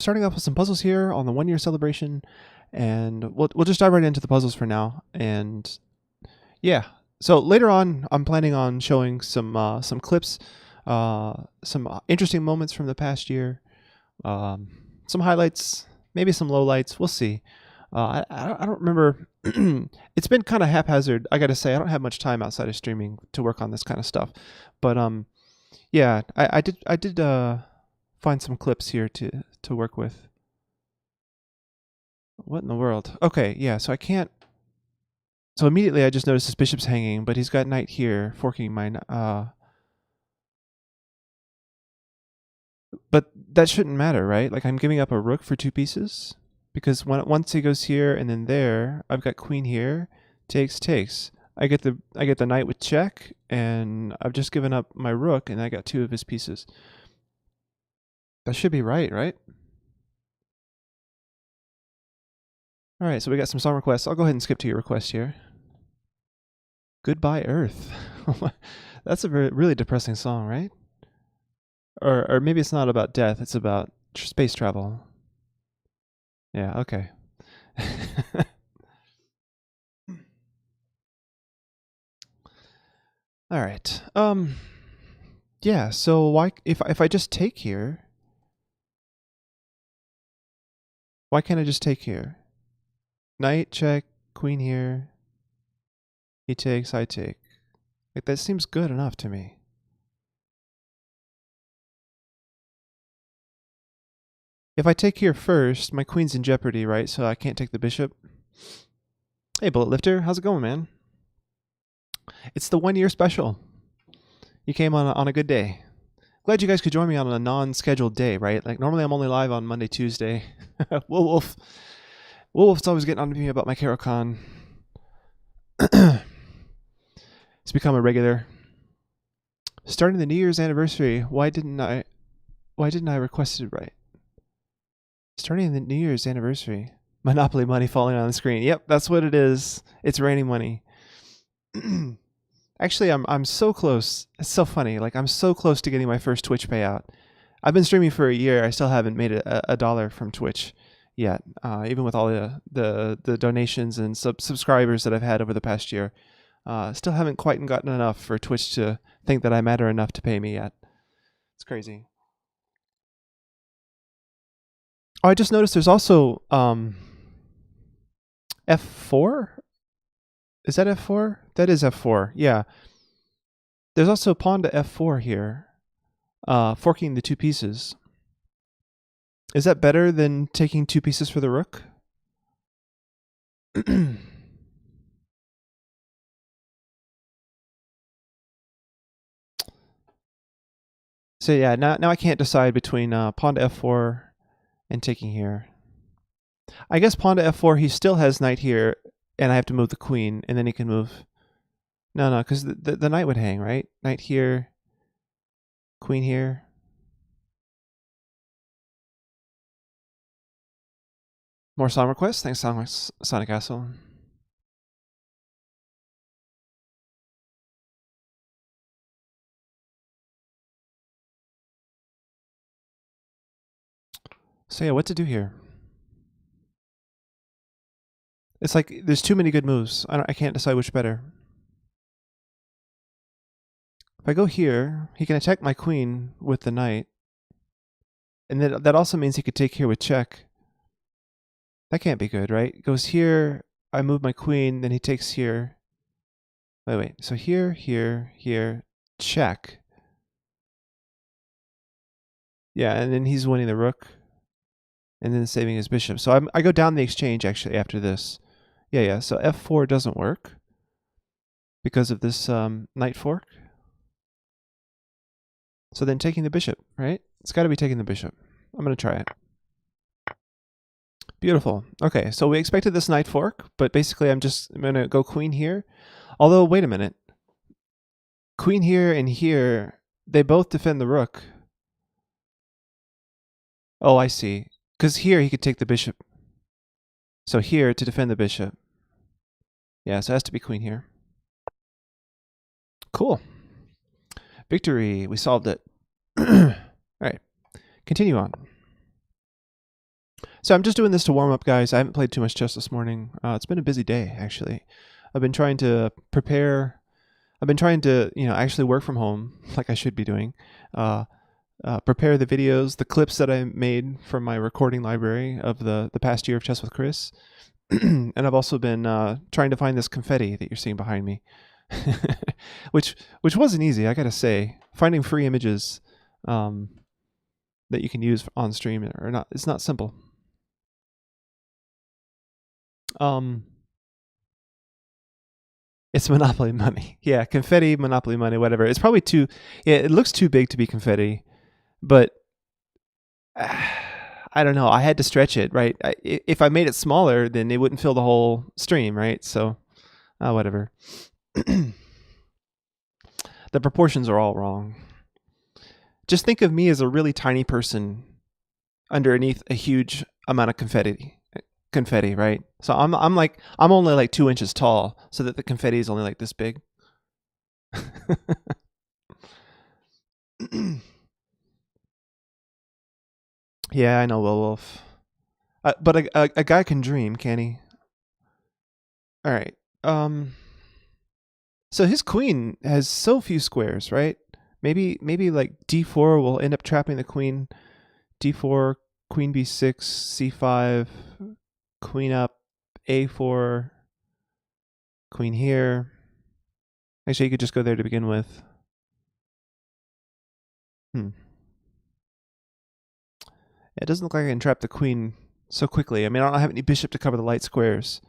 starting off with some puzzles here on the 1-year celebration, and we'll just dive right into the puzzles for now. And yeah, so later on, I'm planning on showing some clips, some interesting moments from the past year, some highlights, maybe some lowlights. We'll see. I don't remember. It's been kind of haphazard. I got to say, I don't have much time outside of streaming to work on this kind of stuff. But yeah, I did find some clips here to work with. What in the world? Okay, yeah. So I can't. So immediately I just noticed his bishop's hanging, but he's got knight here, forking my. But that shouldn't matter, right? Like I'm giving up a rook for 2 pieces because once he goes here and then there, I've got queen here, takes. I get the knight with check, and I've just given up my rook, and I got 2 of his pieces. That should be right, right? All right, so we got some song requests. I'll go ahead and skip to your request here. Goodbye, Earth. That's a really depressing song, right? Or maybe it's not about death. It's about space travel. Yeah. Okay. All right. Yeah. So why, if I just take here, why can't I just take here? Knight check, queen here. He takes, I take. Like that seems good enough to me. If I take here first, my queen's in jeopardy, right? So I can't take the bishop. Hey, Bullet Lifter, how's it going, man? It's the 1-year special. You came on a good day. Glad you guys could join me on a non-scheduled day, right? Like normally I'm only live on Monday, Tuesday. Wolf's always getting on to me about my Caro-Kann. It's become a regular. Starting the New Year's anniversary. Why didn't I request it right? Starting the New Year's anniversary. Monopoly money falling on the screen. Yep, that's what it is. It's raining money. Actually, I'm so close. It's so funny. Like I'm so close to getting my first Twitch payout. I've been streaming for a year. I still haven't made a dollar from Twitch yet. Even with all the donations and subscribers that I've had over the past year, still haven't quite gotten enough for Twitch to think that I matter enough to pay me yet. It's crazy. Oh, I just noticed there's also F4. Is that F4? That is F4. Yeah. There's also pawn to F4 here, forking the 2 pieces. Is that better than taking 2 pieces for the rook? So yeah, now I can't decide between pawn to F4 and taking here. I guess pawn to F4, he still has knight here, and I have to move the queen, and then he can move. No, because the knight would hang, right? Knight here, queen here. More song requests? Thanks, Sonic Castle. So yeah, what to do here? It's like there's too many good moves. I can't decide which better. If I go here, he can attack my queen with the knight. And that also means he could take here with check. That can't be good, right? Goes here, I move my queen, then he takes here. Wait. So here, check. Yeah, and then he's winning the rook. And then saving his bishop. So I go down the exchange, actually, after this. Yeah. So F4 doesn't work because of this knight fork. So then taking the bishop, right? It's got to be taking the bishop. I'm going to try it. Beautiful. Okay, so we expected this knight fork, but basically I'm going to go queen here. Although, wait a minute. Queen here and here, they both defend the rook. Oh, I see. Because here he could take the bishop. So here to defend the bishop. Yeah, so it has to be queen here. Cool. Victory. We solved it. All right. Continue on. So I'm just doing this to warm up, guys. I haven't played too much chess this morning. It's been a busy day, actually. I've been trying to prepare. I've been trying to, actually work from home, like I should be doing. Prepare the videos, the clips that I made from my recording library of the past year of Chess with Chris. And I've also been trying to find this confetti that you're seeing behind me, which wasn't easy, I gotta say. Finding free images that you can use on stream or not, it's not simple. It's Monopoly money. Yeah, confetti, Monopoly money, whatever. It's probably too. Yeah, it looks too big to be confetti, but I don't know. I had to stretch it, right? If I made it smaller, then it wouldn't fill the whole stream, right? So, whatever. The proportions are all wrong. Just think of me as a really tiny person underneath a huge amount of confetti, right? So I'm only like 2 inches tall, so that the confetti is only like this big. Yeah, I know, Will Wolf. But a guy can dream, can he? All right. So his queen has so few squares, right? Maybe like d4 will end up trapping the queen. d4, queen b6, c5, queen up, a4, queen here. Actually, you could just go there to begin with. It doesn't look like I can trap the queen so quickly. I mean, I don't have any bishop to cover the light squares.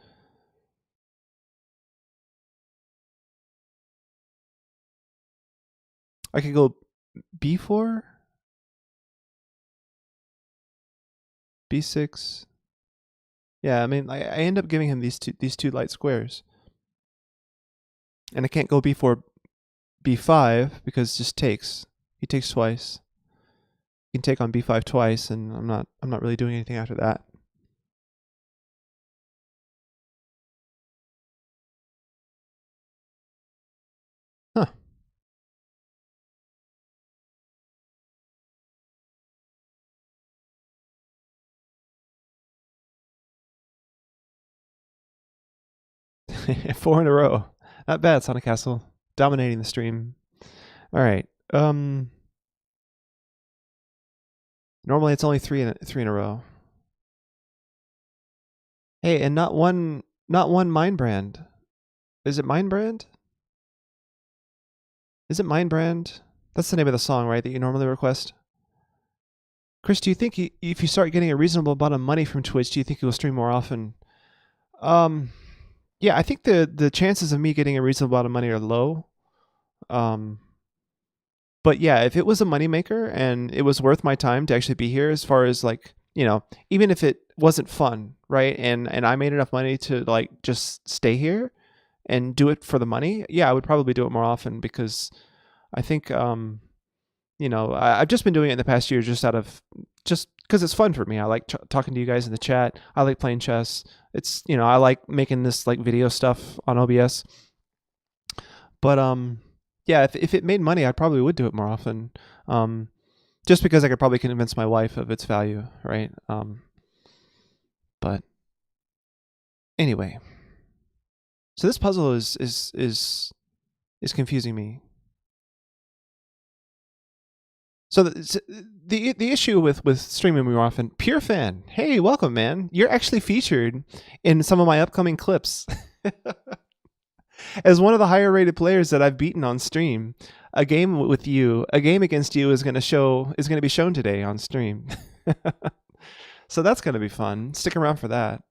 I could go b4, b6. Yeah, I mean, I end up giving him these two light squares. And I can't go b4, b5 because it just takes. He takes twice. He can take on b5 twice, and I'm not really doing anything after that. Huh. Four in a row. Not bad, Sonic Castle. Dominating the stream. All right. Normally it's only three in a row. Hey, and not one Mind Brand. Is it Mind Brand? Is it Mind Brand? That's the name of the song, right, that you normally request? Chris, do you think if you start getting a reasonable amount of money from Twitch, do you think you will stream more often? Yeah, I think the chances of me getting a reasonable amount of money are low. But yeah, if it was a moneymaker and it was worth my time to actually be here, as far as like, even if it wasn't fun, right? And I made enough money to like just stay here and do it for the money, yeah, I would probably do it more often, because I think I've just been doing it in the past year just because it's fun for me. I like talking to you guys in the chat. I like playing chess. It's I like making this like video stuff on OBS. But yeah, if it made money, I probably would do it more often. Just because I could probably convince my wife of its value, right? But anyway, so this puzzle is confusing me. So the issue with streaming more often, Pure Fan, hey, welcome, man. You're actually featured in some of my upcoming clips. As one of the higher rated players that I've beaten on stream, a game against you is going to be shown today on stream. So that's going to be fun. Stick around for that.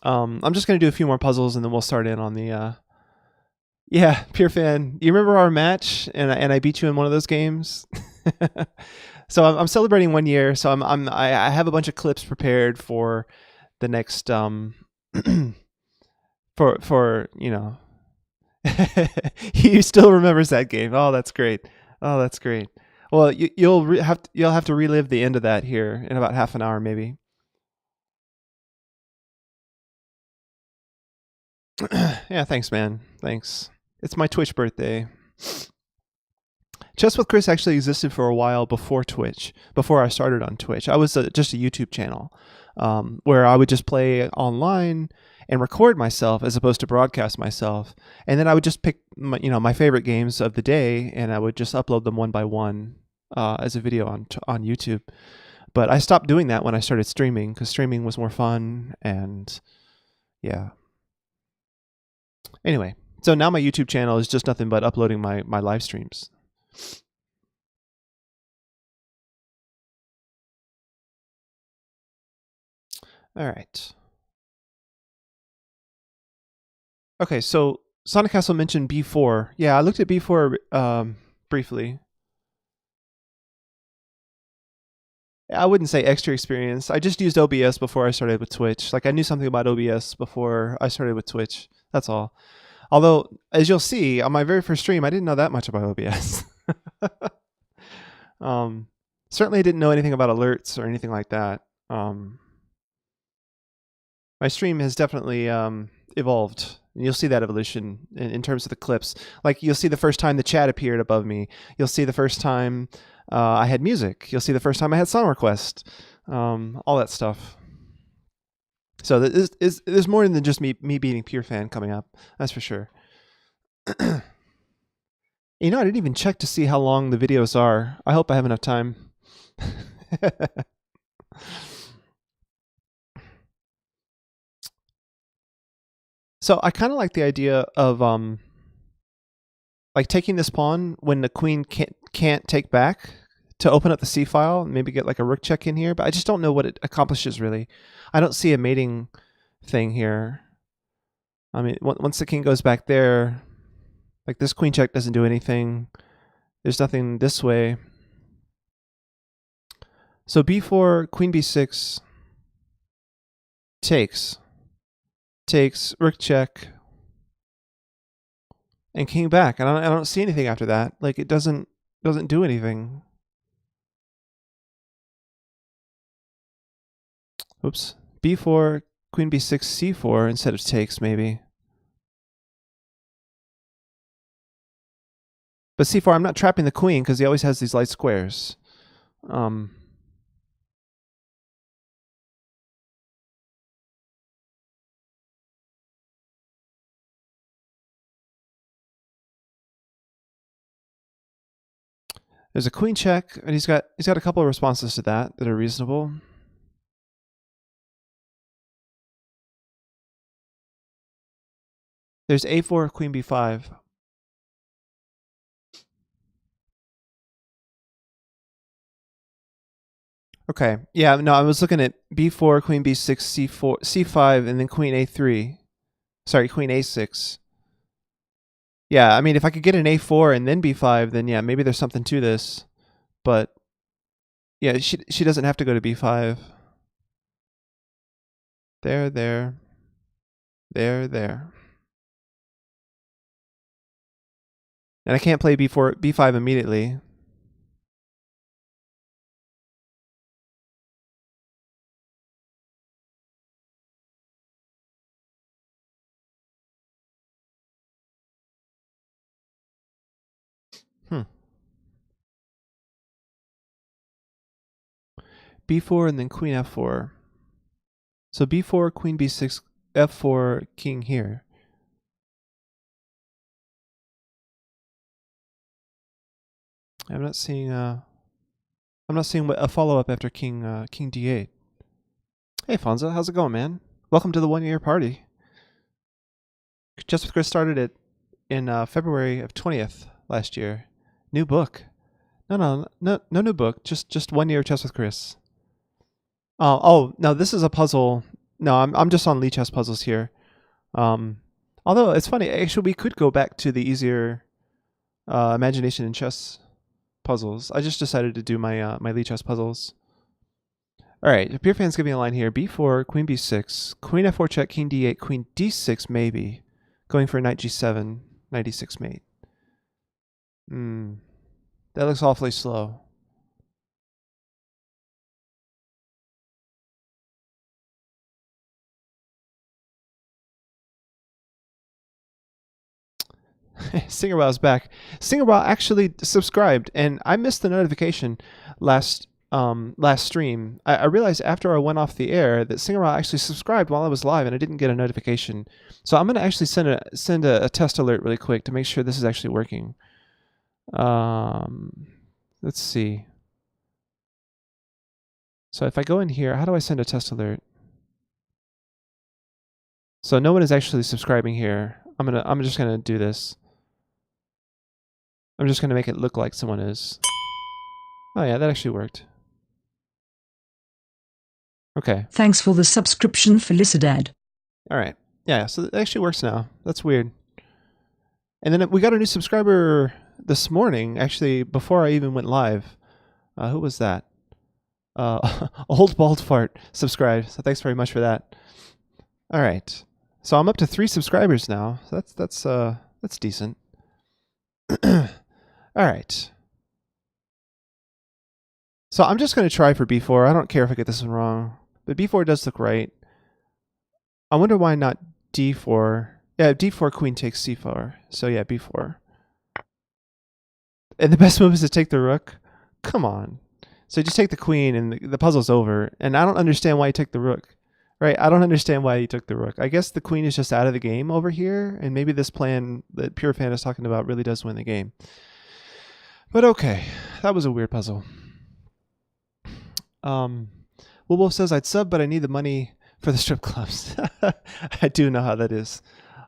I'm just going to do a few more puzzles and then we'll start in on the yeah, Pure Fan. You remember our match and I beat you in one of those games? So I'm celebrating 1 year, so I have a bunch of clips prepared for the next for he still remembers that game. Oh, that's great. Well, you'll have to relive the end of that here in about half an hour, maybe. Yeah, thanks, man. Thanks. It's my Twitch birthday. Chess with Chris actually existed for a while before Twitch, before I started on Twitch. I was just a YouTube channel where I would just play online and record myself as opposed to broadcast myself. And then I would just pick my favorite games of the day, and I would just upload them one by one as a video on YouTube. But I stopped doing that when I started streaming because streaming was more fun, and yeah. Anyway, so now my YouTube channel is just nothing but uploading my live streams. All right. Okay, so Sonic Castle mentioned B4. Yeah, I looked at B4 briefly. I wouldn't say extra experience. I just used OBS before I started with Twitch. Like I knew something about OBS before I started with Twitch. That's all. Although, as you'll see, on my very first stream, I didn't know that much about OBS. Certainly didn't know anything about alerts or anything like that. My stream has definitely evolved. And you'll see that evolution in terms of the clips. Like you'll see the first time the chat appeared above me. You'll see the first time I had music. You'll see the first time I had song request. All that stuff. So there's more than just me being Pure Fan coming up. That's for sure. I didn't even check to see how long the videos are. I hope I have enough time. So I kind of like the idea of like taking this pawn when the queen can't take back to open up the C file and maybe get like a rook check in here, but I just don't know what it accomplishes really. I don't see a mating thing here. I mean, once the king goes back there, like this queen check doesn't do anything. There's nothing this way. So b4, queen b6, takes, rook check, and king back. And I don't see anything after that. Like it doesn't do anything. Oops. b4, queen b6, c4 instead of takes maybe. But c4, I'm not trapping the queen because he always has these light squares. There's a queen check, and he's got a couple of responses to that are reasonable. There's a4, queen b5. Okay, yeah, no, I was looking at b4, queen b6, c4, c5, and then queen a3. Sorry, queen a6. Yeah, I mean, if I could get an a4 and then b5, then yeah, maybe there's something to this. But yeah, she doesn't have to go to b5. There. And I can't play b5 immediately. b4 and then queen f4. So b4, queen b6, f4, king here. I'm not seeing a follow-up after king d8. Hey Fonza, how's it going, man? Welcome to the 1 year party. Chess with Chris started it in February of 20th last year. New book. No new book. Just 1 year Chess with Chris. Oh no, this is a puzzle. No, I'm just on Lichess puzzles here. Although it's funny, actually we could go back to the easier imagination and chess puzzles. I just decided to do my my Lichess puzzles. All right, Pure Fan's giving a line here: b4, queen b6, queen f4 check, king d8, queen d6 maybe, going for knight g7, knight e6 mate. That looks awfully slow. Singerwow's back. Singerwow actually subscribed, and I missed the notification last stream. I realized after I went off the air that Singerwow actually subscribed while I was live, and I didn't get a notification. So I'm gonna actually send a test alert really quick to make sure this is actually working. Let's see. So if I go in here, how do I send a test alert? So no one is actually subscribing here. I'm just gonna do this. I'm just gonna make it look like someone is. Oh yeah, that actually worked. Okay. Thanks for the subscription, Felicidad. All right. Yeah, so it actually works now. That's weird. And then we got a new subscriber this morning, actually, before I even went live. Who was that? Old Bald Fart subscribed. So thanks very much for that. All right. So I'm up to 3 subscribers now. So that's decent. All right. So I'm just going to try for B4. I don't care if I get this one wrong. But B4 does look right. I wonder why not D4. Yeah, D4 queen takes C4. So yeah, B4. And the best move is to take the rook? Come on. So you just take the queen and the puzzle's over. And I don't understand why you took the rook. Right? I don't understand why you took the rook. I guess the queen is just out of the game over here. And maybe this plan that Pure Fan is talking about really does win the game. But okay. That was a weird puzzle. Wolf says, I'd sub, but I need the money for the strip clubs. I do know how that is.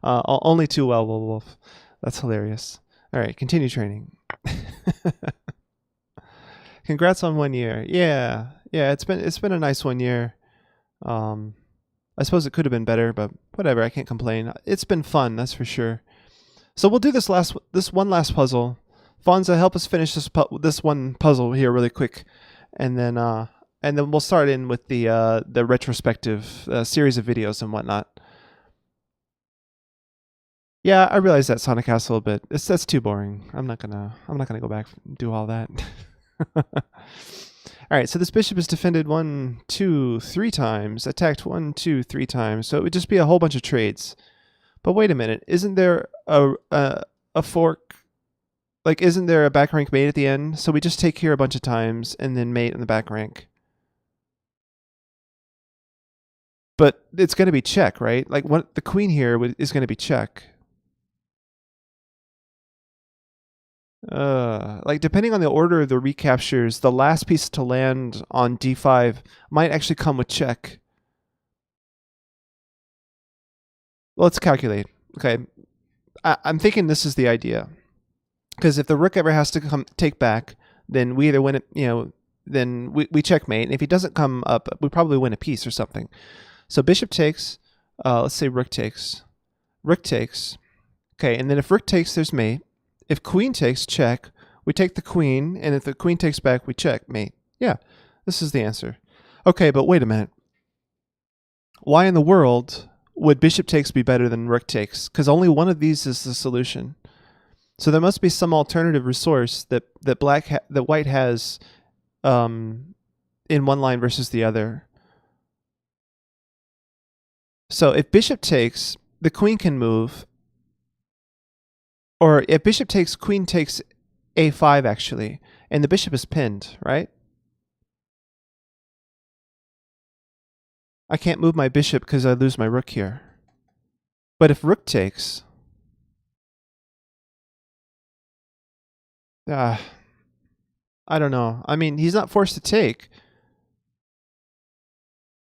Only too well, Wolf. That's hilarious. All right, continue training. Congrats on 1 year. Yeah, it's been a nice 1 year. I suppose it could have been better, but whatever. I can't complain. It's been fun, that's for sure. So we'll do this one last puzzle. Fonza, help us finish this one puzzle here really quick, and then we'll start in with the retrospective series of videos and whatnot. Yeah, I realize that Sonic Castle a bit. That's too boring. I'm not gonna go back and do all that. All right, so this bishop is defended 1, 2, 3 times, attacked 1, 2, 3 times. So it would just be a whole bunch of trades. But wait a minute, isn't there a fork? Like, isn't there a back rank mate at the end? So we just take here a bunch of times and then mate in the back rank. But it's going to be check, right? Like, what the queen here is going to be check. Like, depending on the order of the recaptures, the last piece to land on d5 might actually come with check. Well, let's calculate. Okay, I'm thinking this is the idea. Because if the rook ever has to come take back, then we either win it, then we checkmate. And if he doesn't come up, we probably win a piece or something. So bishop takes, let's say rook takes. Rook takes. Okay, and then if rook takes, there's mate. If queen takes, check. We take the queen, and if the queen takes back, we checkmate. Yeah, this is the answer. Okay, but wait a minute. Why in the world would bishop takes be better than rook takes? Because only one of these is the solution. So there must be some alternative resource that white has in one line versus the other. So if bishop takes, the queen can move. Or if bishop takes, queen takes a5 actually, and the bishop is pinned, right? I can't move my bishop because I lose my rook here. But if rook takes, I don't know. I mean, he's not forced to take.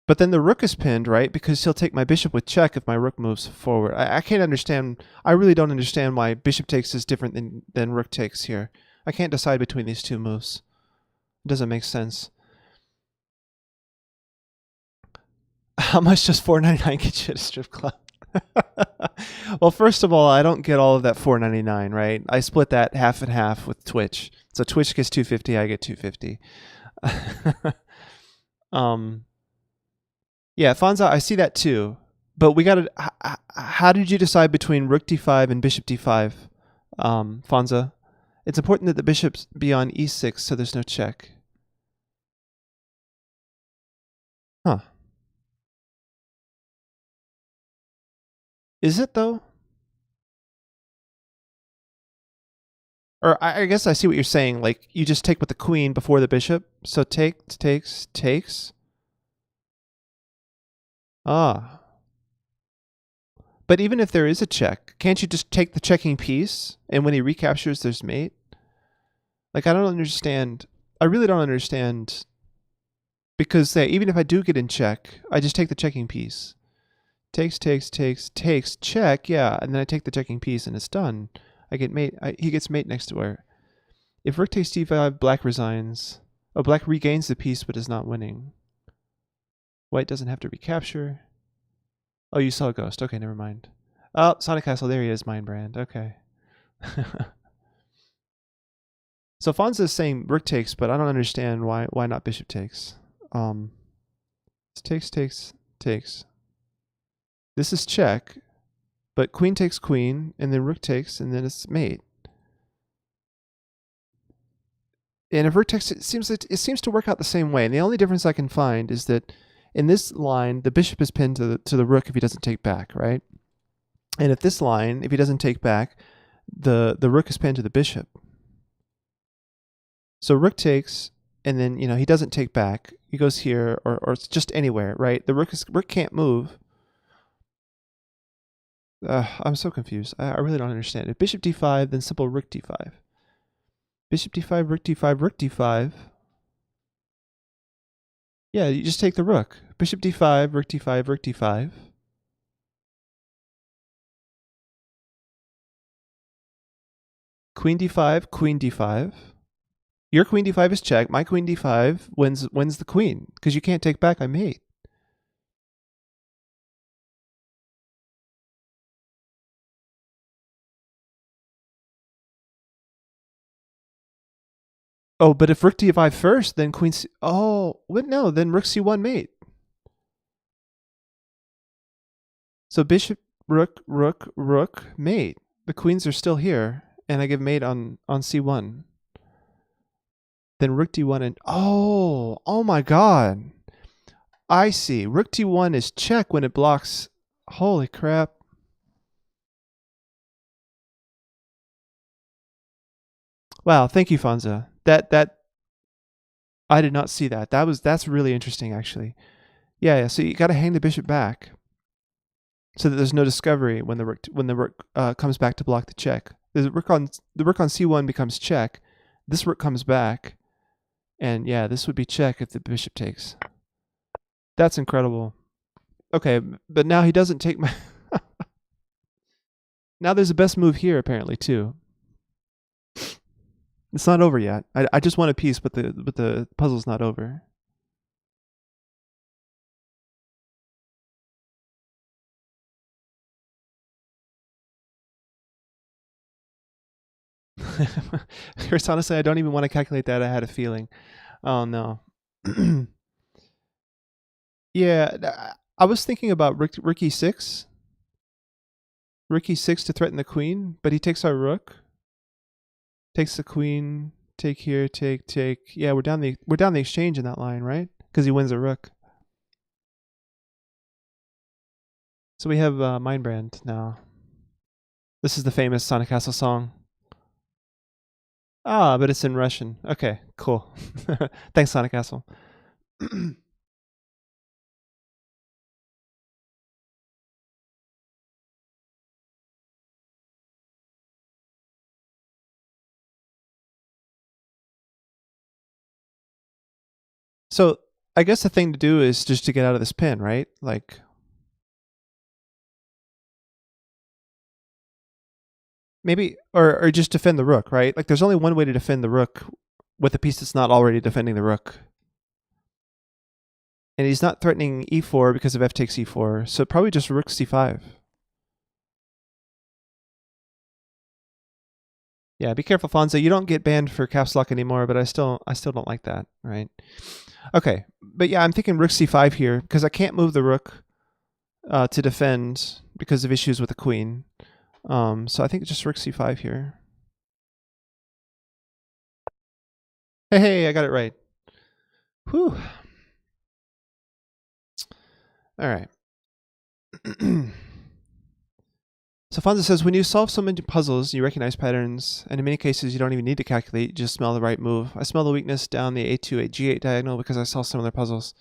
But then the rook is pinned, right? Because he'll take my bishop with check if my rook moves forward. I can't understand. I really don't understand why bishop takes is different than rook takes here. I can't decide between these two moves. It doesn't make sense. How much does $4.99 get you at a strip club? Well, first of all, I don't get all of that $4.99, right? I split that half and half with Twitch. So Twitch gets $2.50, I get $2.50. Yeah, Fonza, I see that too. But we got to. How did you decide between rook d5 and bishop d5, Fonza? It's important that the bishops be on e6 so there's no check. Huh. Is it though? Or I guess I see what you're saying. Like, you just take with the queen before the bishop. So takes. Ah. But even if there is a check, can't you just take the checking piece, and when he recaptures, there's mate? Like, I don't understand. I really don't understand. Because even if I do get in check, I just take the checking piece. Takes, check, yeah, and then I take the checking piece, and it's done. I get mate. He gets mate next to her. If rook takes d5, black resigns. Oh, black regains the piece but is not winning. White doesn't have to recapture. Oh, you saw a ghost. Okay, never mind. Oh, Sonic Castle, there he is, Mind Brand. Okay. So Fonza is saying rook takes, but I don't understand why not bishop takes. Takes. This is check, but queen takes queen, and then rook takes, and then it's mate. And if rook takes, it seems to work out the same way. And the only difference I can find is that in this line, the bishop is pinned to the rook if he doesn't take back, right? And if this line, if he doesn't take back, the rook is pinned to the bishop. So rook takes, and then he doesn't take back. He goes here, or it's just anywhere, right? The rook can't move. I'm so confused. I really don't understand. If bishop d5, then simple rook d5. Bishop d5, rook d5, rook d5. Yeah, you just take the rook. Bishop d5, rook d5, rook d5. Queen d5, queen d5. Your queen d5 is check. My queen d5 wins the queen because you can't take back. I mate. Oh, but if rook d5 first, then queen c... Oh, what? No, then rook c1 mate. So bishop, rook, mate. The queens are still here, and I give mate on c1. Then rook d1 and... Oh my god. I see. Rook d1 is check when it blocks... Holy crap. Wow, thank you, Fonza. That I did not see that. That's really interesting, actually. Yeah. So you got to hang the bishop back, so that there's no discovery when the rook comes back to block the check. The rook on c1 becomes check. This rook comes back, and yeah, this would be check if the bishop takes. That's incredible. Okay, but now he doesn't take my. Now there's a best move here apparently too. It's not over yet. I just won a piece, but the puzzle's not over. Chris, honestly, I don't even want to calculate that. I had a feeling. Oh no. Yeah, I was thinking about rook e6. Rook e6 to threaten the queen, but he takes our rook. Takes the queen. Take here. Take. Yeah, we're down the exchange in that line, right? Because he wins a rook. So we have Mind Brand now. This is the famous Sonic Castle song. Ah, but it's in Russian. Okay, cool. Thanks, Sonic Castle. So I guess the thing to do is just to get out of this pin, right? Like, maybe, or just defend the rook, right? Like, there's only one way to defend the rook with a piece that's not already defending the rook. And he's not threatening e4 because of f takes e4, so probably just rook c5. Yeah, be careful, Fonza. You don't get banned for caps lock anymore, but I still don't like that, right? Okay, but yeah, I'm thinking rook c5 here because I can't move the rook to defend because of issues with the queen. So I think just rook c5 here. Hey, I got it right. Whew. All right. So Fonza says, when you solve so many puzzles, you recognize patterns, and in many cases, you don't even need to calculate, you just smell the right move. I smell the weakness down the A2, G8 diagonal because I saw similar puzzles.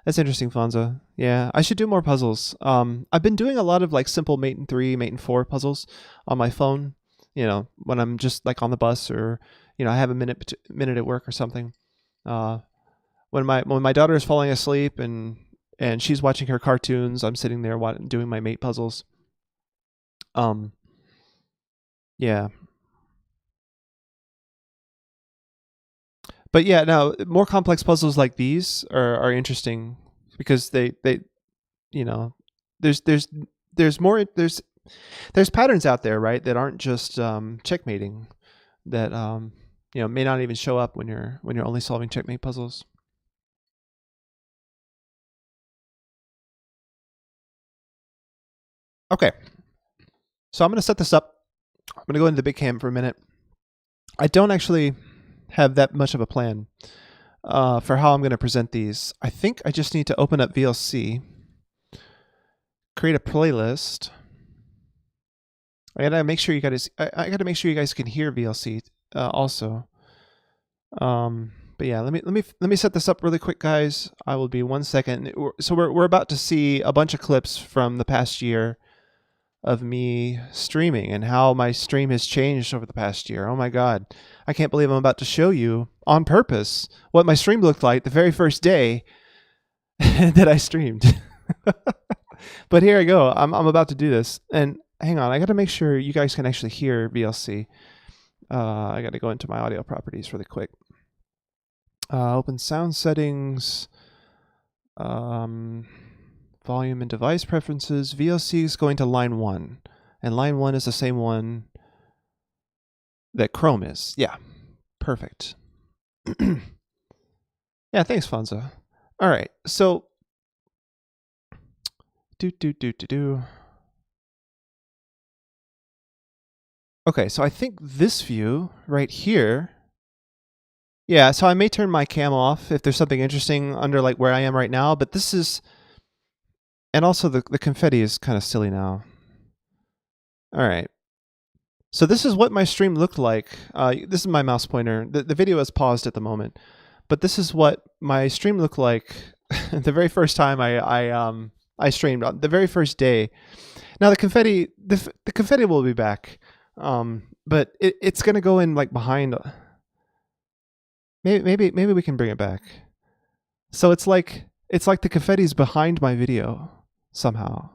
That's interesting, Fonza. Yeah, I should do more puzzles. I've been doing a lot of like simple mate and 3, mate and 4 puzzles on my phone, when I'm just like on the bus or, I have a minute at work or something. When my daughter is falling asleep and she's watching her cartoons, I'm sitting there doing my mate puzzles. Yeah. But yeah, no, more complex puzzles like these are interesting because they you know there's more there's patterns out there, right, that aren't just checkmating, that may not even show up when you're only solving checkmate puzzles. Okay, so I'm going to set this up. I'm going to go into the big cam for a minute. I don't actually have that much of a plan for how I'm going to present these. I think I just need to open up VLC, create a playlist. I gotta make sure you guys. I gotta make sure you guys can hear VLC also. But yeah, let me set this up really quick, guys. I will be 1 second. So we're about to see a bunch of clips from the past year of me streaming and how my stream has changed over the past year. Oh my God, I can't believe I'm about to show you on purpose what my stream looked like the very first day that I streamed. But here I go. I'm about to do this, and hang on, I got to make sure you guys can actually hear VLC. I got to go into my audio properties really quick. Open sound settings, volume and device preferences. VLC is going to line 1, and line 1 is the same one that Chrome is. Yeah, perfect. Yeah, thanks, Fonza. All right, so Okay, so I think this view right here. Yeah, so I may turn my cam off if there's something interesting under like where I am right now, but this is, and also the confetti is kind of silly now. All right. So this is what my stream looked like. This is my mouse pointer. The video is paused at the moment, but this is what my stream looked like the very first time I streamed, on the very first day. Now the confetti will be back, but it's gonna go in like behind. Maybe we can bring it back. So it's like the confetti's behind my video somehow.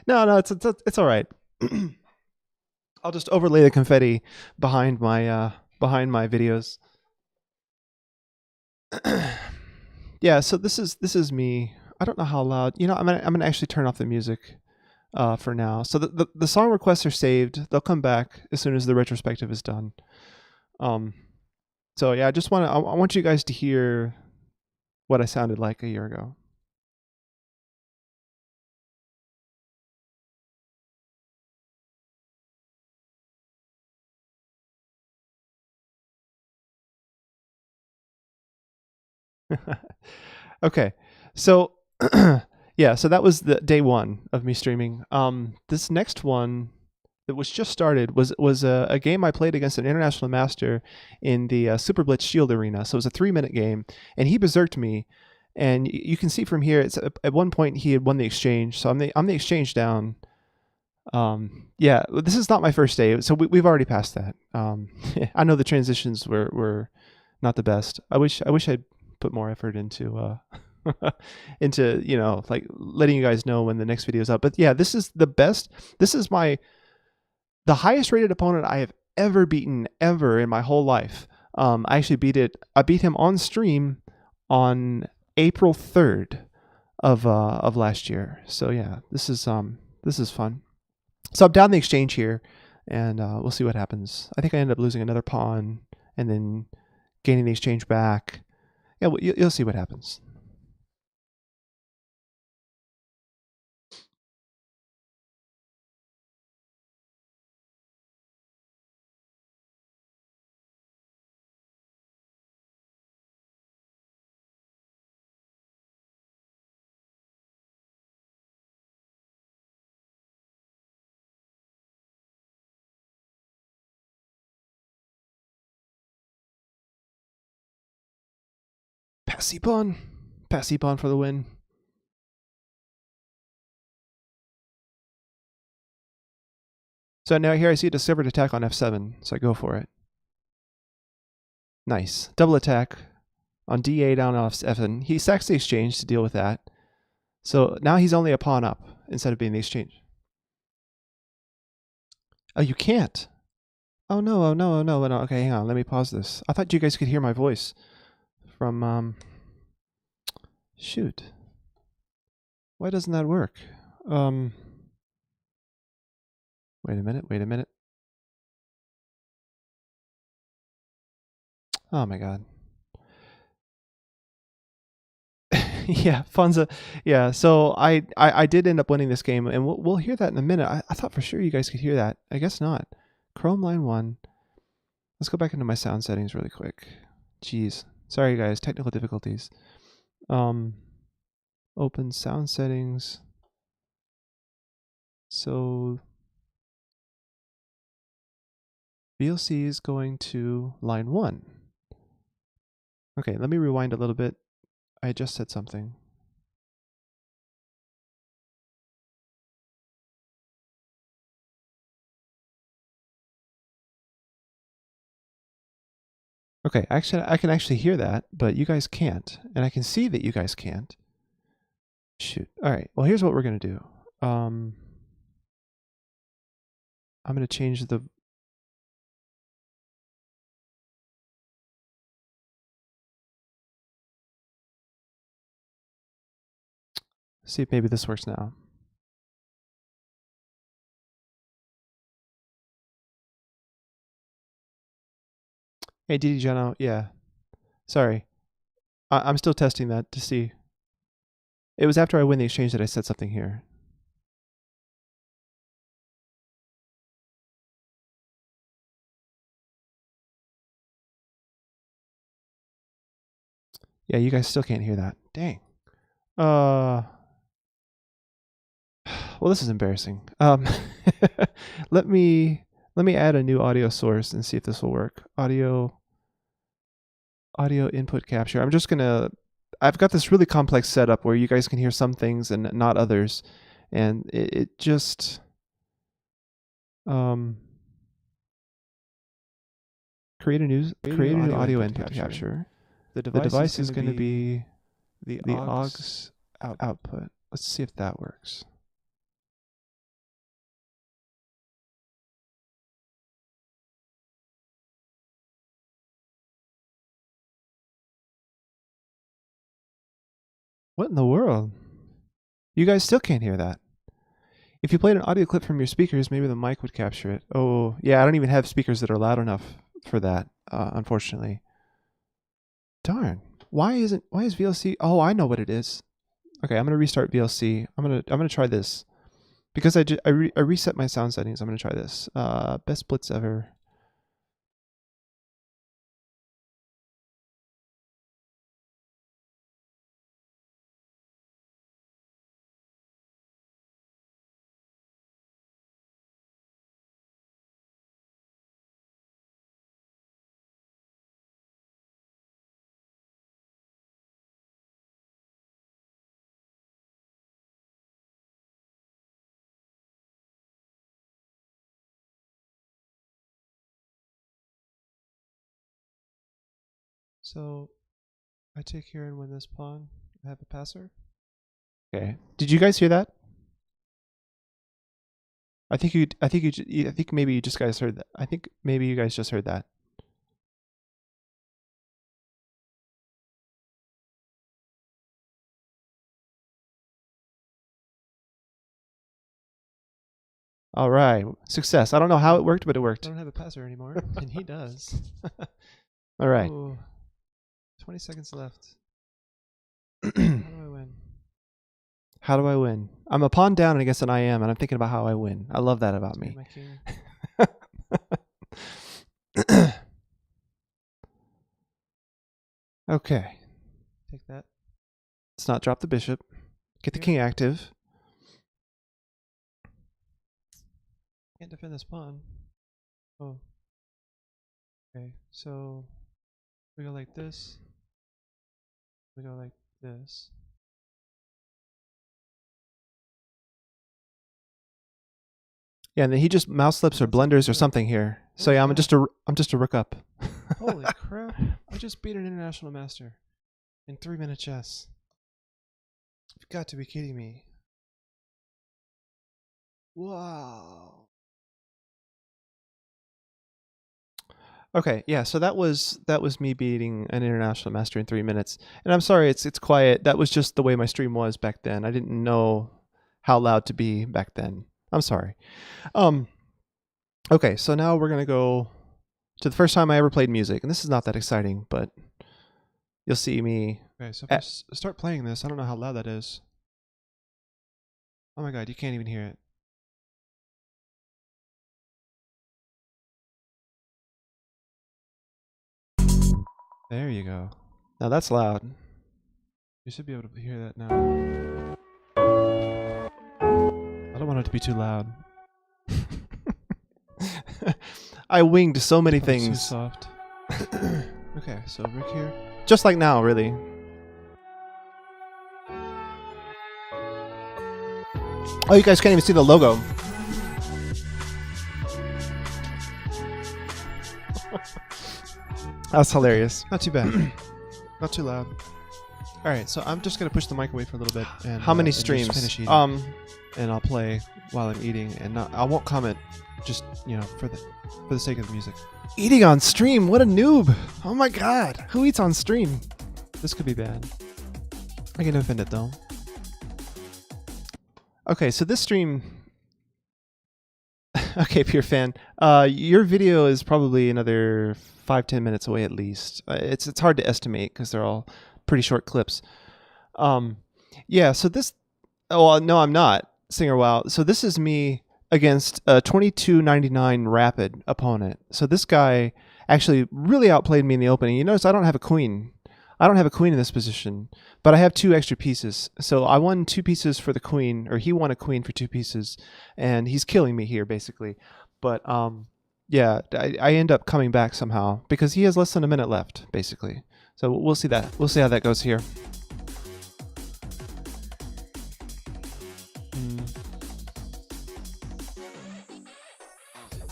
No, it's all right. I'll just overlay the confetti behind my videos. Yeah, so this is me. I don't know how loud. I'm gonna actually turn off the music for now. So the song requests are saved. They'll come back as soon as the retrospective is done. So yeah, I want you guys to hear what I sounded like a year ago. Okay, so yeah, so that was the day 1 of me streaming. This next one that was just started was a game I played against an international master in the Super Blitz Shield Arena. So it was a 3-minute game, and he berserked me. And you can see from here, it's at one point he had won the exchange. So I'm the exchange down. Yeah, this is not my first day, so we've already passed that. I know the transitions were not the best. I wish I'd put more effort into into like letting you guys know when the next video is up. But yeah, this is the best. This is the highest rated opponent I have ever beaten ever in my whole life. I actually I beat him on stream on April 3rd of last year. So yeah, this is fun. So I'm down the exchange here, and we'll see what happens. I think I end up losing another pawn and then gaining the exchange back. Yeah, you'll see what happens. Pass C pawn. Pass C pawn for the win. So now here I see a discovered attack on f7, so I go for it. Nice. Double attack on d8 on f7. He sacks the exchange to deal with that. So now he's only a pawn up instead of being the exchange. Oh, you can't. Oh no, oh no, oh no, oh no. Okay, hang on, let me pause this. I thought you guys could hear my voice from, shoot. Why doesn't that work? Wait a minute. Oh my god. Yeah, Funza. Yeah, so I did end up winning this game, and we'll hear that in a minute. I thought for sure you guys could hear that. I guess not. Chrome line 1. Let's go back into my sound settings really quick. Jeez. Sorry guys, technical difficulties. Open sound settings. So VLC is going to line 1. Okay, let me rewind a little bit. I just said something. Okay, actually, I can actually hear that, but you guys can't. And I can see that you guys can't. Shoot. All right, well, here's what we're going to do. I'm going to change the... See if maybe this works now. Hey, Didi Jano, yeah. Sorry. I'm still testing that to see. It was after I win the exchange that I said something here. Yeah, you guys still can't hear that. Dang. Well, this is embarrassing. Let me add a new audio source and see if this will work. Audio input capture. I'm just gonna... I've got this really complex setup where you guys can hear some things and not others, and it just create a new audio input capture. The device is going to be the aux output. Let's see if that works. What in the world? You guys still can't hear that. If you played an audio clip from your speakers, maybe the mic would capture it. Oh, yeah, I don't even have speakers that are loud enough for that, unfortunately. Darn. Why is VLC? Oh, I know what it is. Okay, I'm gonna restart VLC. I'm gonna try this because I reset my sound settings. I'm gonna try this. Best blitz ever. So I take here and win this pawn. I have a passer. Okay. Did you guys hear that? I think maybe you just guys heard that. I think maybe you guys just heard that. All right. Success. I don't know how it worked, but it worked. I don't have a passer anymore, and he does. All right. Ooh. 20 seconds left. How do I win? How do I win? I'm a pawn down against an IM, and I'm thinking about how I win. I love that about me. Okay. Take that. Let's not drop the bishop. Get the king active. Can't defend this pawn. Oh. Okay, so we go like this. to go like this. Yeah, and then he just mouse slips or blunders or something here. So yeah, I'm just a rook up. Holy crap! I just beat an international master in 3-minute chess. You've got to be kidding me! Wow. Okay, yeah. So that was me beating an international master in 3 minutes. And I'm sorry, it's quiet. That was just the way my stream was back then. I didn't know how loud to be back then. I'm sorry. Okay, so now we're gonna go to the first time I ever played music, and this is not that exciting, but you'll see me. Okay, so if I start playing this, I don't know how loud that is. Oh my god, you can't even hear it. There you go. Now that's loud. You should be able to hear that now. I don't want it to be too loud. I winged so many things. Too soft. Okay, so Rick here. Just like now, really. Oh, you guys can't even see the logo. That's hilarious. Not too bad. Not too loud. All right, so I'm just gonna push the mic away for a little bit. And how many streams? Finish eating. And I'll play while I'm eating, and I won't comment. Just for the sake of the music. Eating on stream? What a noob! Oh my god, who eats on stream? This could be bad. I can defend it though. Okay, so this stream. Okay, Pure Fan. Your video is probably another 5-10 minutes away at least. It's hard to estimate because they're all pretty short clips. Yeah. So this. Oh no, I'm not Singer WoW. So this is me against a 2299 rapid opponent. So this guy actually really outplayed me in the opening. You notice I don't have a queen. I don't have a queen in this position, but I have 2 extra pieces. So I won 2 pieces for the queen, or he won a queen for 2 pieces, and he's killing me here basically. But yeah, I end up coming back somehow because he has less than a minute left basically. So we'll see that. We'll see how that goes here.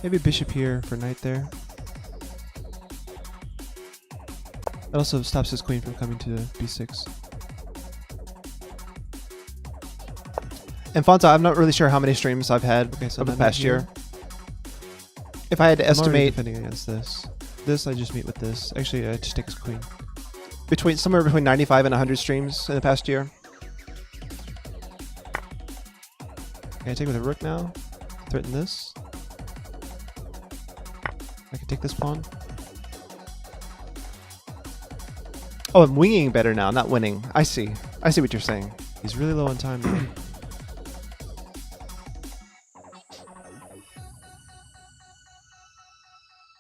Maybe bishop here for knight there. That also stops his queen from coming to b6. And Fonza, I'm not really sure how many streams I've had over the past year. If I had to estimate, defending against this I just meet with this. Actually, I just take his queen. Somewhere between 95 and 100 streams in the past year. Okay, I take with a rook now. Threaten this. I can take this pawn. Oh, I'm winging better now, not winning. I see. I see what you're saying. He's really low on time now.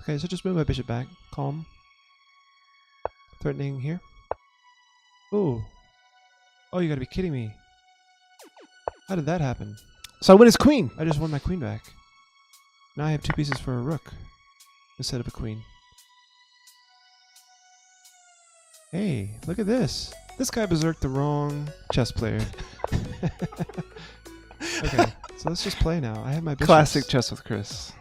Okay, so just move my bishop back. Calm. Threatening here. Ooh. Oh, you gotta be kidding me. How did that happen? So I win his queen! I just won my queen back. Now I have 2 pieces for a rook instead of a queen. Hey, look at this. This guy berserked the wrong chess player. Okay, so let's just play now. I have my bishops. Classic chess with Chris.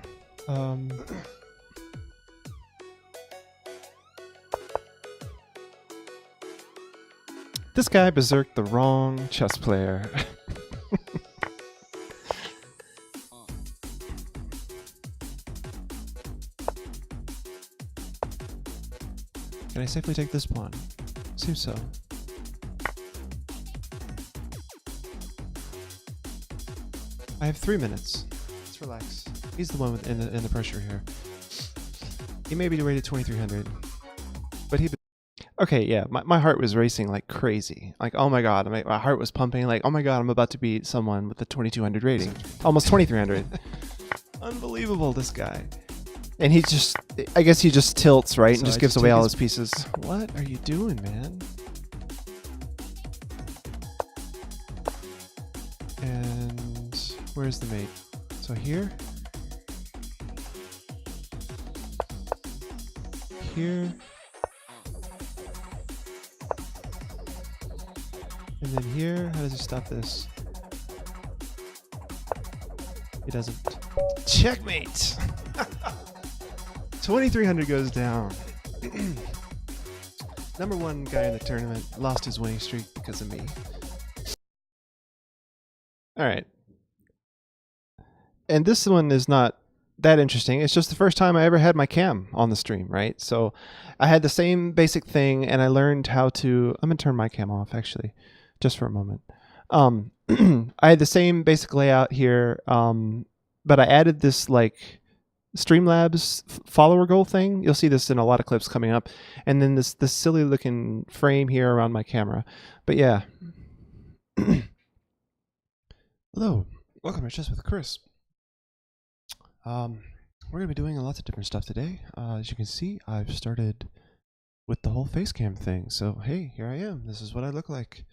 This guy berserked the wrong chess player. Can I safely take this pawn? Seems so. I have 3 minutes. Let's relax. He's the one in the pressure here. He may be rated 2300, but he. Okay, yeah, my heart was racing like crazy. Like, oh my god, my heart was pumping. Like, oh my god, I'm about to beat someone with a 2200 rating, almost 2300. Unbelievable, this guy. And he just, I guess he just tilts, right? So and just gives away all his pieces. What are you doing, man? And where's the mate? So here. Here. And then here, how does he stop this? He doesn't. Checkmate! 2300 goes down. Number one guy in the tournament lost his winning streak because of me. Alright. And this one is not that interesting. It's just the first time I ever had my cam on the stream, right? So I had the same basic thing and I learned how to... I'm going to turn my cam off, actually, just for a moment. I had the same basic layout here, but I added this like Streamlabs follower goal thing. You'll see this in a lot of clips coming up. And then this silly looking frame here around my camera. But yeah. Hello, welcome to Chess with Chris. We're going to be doing lots of different stuff today. As you can see, I've started with the whole face cam thing. So hey, here I am. This is what I look like.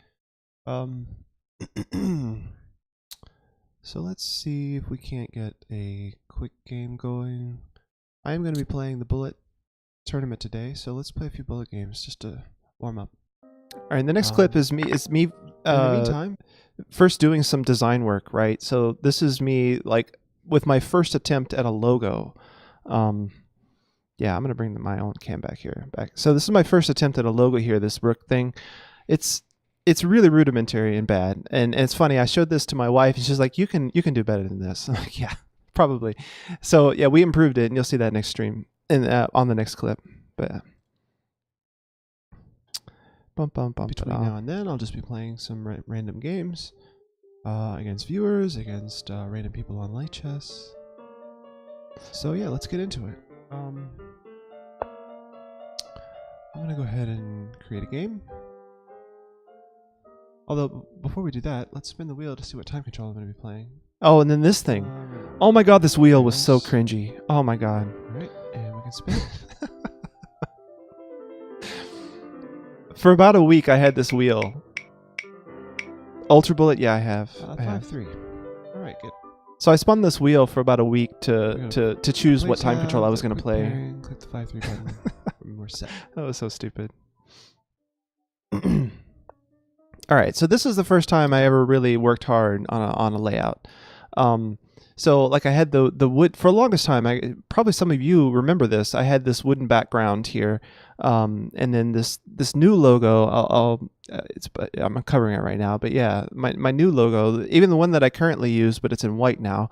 So let's see if we can't get a quick game going. I am going to be playing the bullet tournament today, so let's play a few bullet games just to warm up. All right, the next clip is me. In the meantime, first doing some design work, right? So this is me like with my first attempt at a logo. Yeah, I'm going to bring my own cam back here. So this is my first attempt at a logo here. This Rook thing, it's really rudimentary and bad. And it's funny. I showed this to my wife, and she's like, "You can do better than this." I'm like, "Yeah, probably." So yeah, we improved it, and you'll see that next stream and on the next clip. But between now and then, I'll just be playing some random games against viewers, against random people on Light Chess. So yeah, let's get into it. I'm gonna go ahead and create a game. Although, before we do that, let's spin the wheel to see what time control I'm going to be playing. Oh, and then this thing. Oh my god, this wheel was so cringy. Oh my god. Alright, and we can spin. For about a week, I had this wheel. Ultra Bullet? Yeah, I have. 5-3. Alright, good. So I spun this wheel for about a week to choose what time control I was going to play. Pairing, click the 5-3 button. We're set. That was so stupid. All right, so this is the first time I ever really worked hard on a layout. So like I had the wood for the longest time. Probably some of you remember this. I had this wooden background here, and then this new logo. I'm covering it right now, but yeah, my new logo, even the one that I currently use, but it's in white now,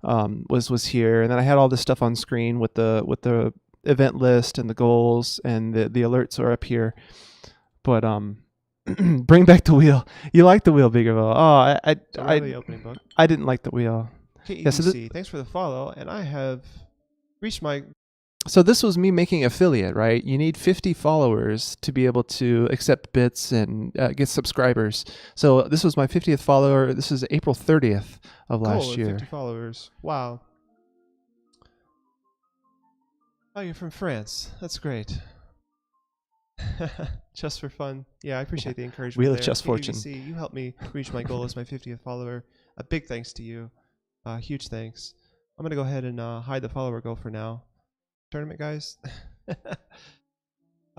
was here. And then I had all this stuff on screen with the event list and the goals, and the alerts are up here. But bring back the wheel. You like the wheel, Biggerville. Oh, I the opening book. I didn't like the wheel. Okay, see. Thanks for the follow, and I have reached my... So this was me making affiliate, right? You need 50 followers to be able to accept bits and get subscribers. So this was my 50th follower. This is April 30th of last year. 50 followers. Wow. Oh, you're from France. That's great. Just for fun. Yeah, I appreciate the encouragement. Wheel of Chess Fortune. You helped me reach my goal as my 50th follower. A big thanks to you. Huge thanks. I'm going to go ahead and hide the follower goal for now. Tournament guys.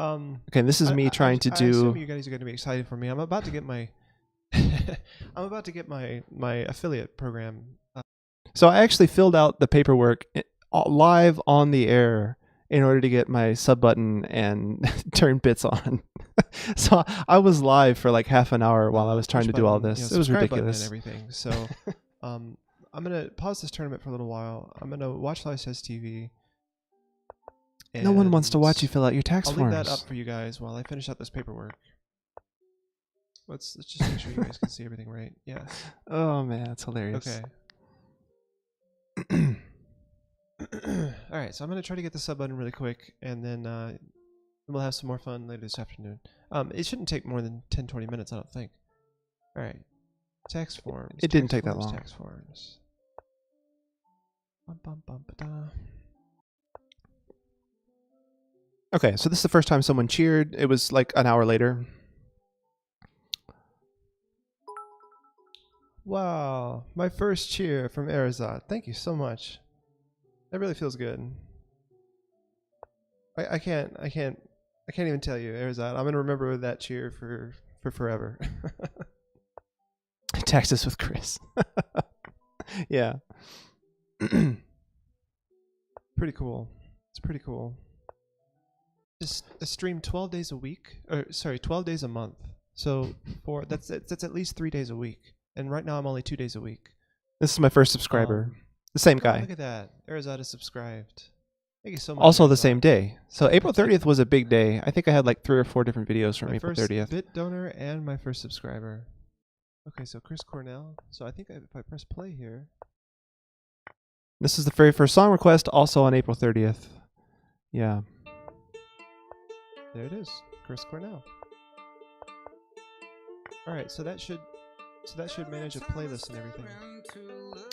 Okay, this is me trying to do... I assume you guys are going to be excited for me. I'm about to get my... I'm about to get my affiliate program. So I actually filled out the paperwork live on the air in order to get my sub button and turn bits on. So I was live for like half an hour while I was trying to do all this. It was ridiculous. And everything. So I'm going to pause this tournament for a little while. I'm going to watch Light Chess TV. No one wants to watch you fill out your tax forms. I'll leave that up for you guys while I finish out this paperwork. Let's just make sure you guys can see everything right. Yeah. Oh man, that's hilarious. Okay. All right, so I'm going to try to get the sub button really quick, and then we'll have some more fun later this afternoon. It shouldn't take more than 10-20 minutes, I don't think. All right. Tax forms. It didn't take that long. Tax forms. Okay, so this is the first time someone cheered. It was like an hour later. Wow, my first cheer from Arizat. Thank you so much. That really feels good. I can't even tell you, Arizat. I'm gonna remember that cheer for forever. taxes with Chris. Yeah. Pretty cool. It's pretty cool. Just I stream 12 days a week, or sorry, 12 days a month. So that's at least 3 days a week. And right now I'm only 2 days a week. This is my first subscriber. The same Oh, guy. look at that. Arizona subscribed. Thank you so much. Also the Arizona. same day. So April 30th was a big day. I think I had like 3 or 4 different videos from My April first 30th. bit donor and my first subscriber. Okay, so Chris Cornell. So I think if I press play here. This is the very first song request, also on April 30th. Yeah. There it is, Chris Cornell. All right, so that should manage a playlist and everything.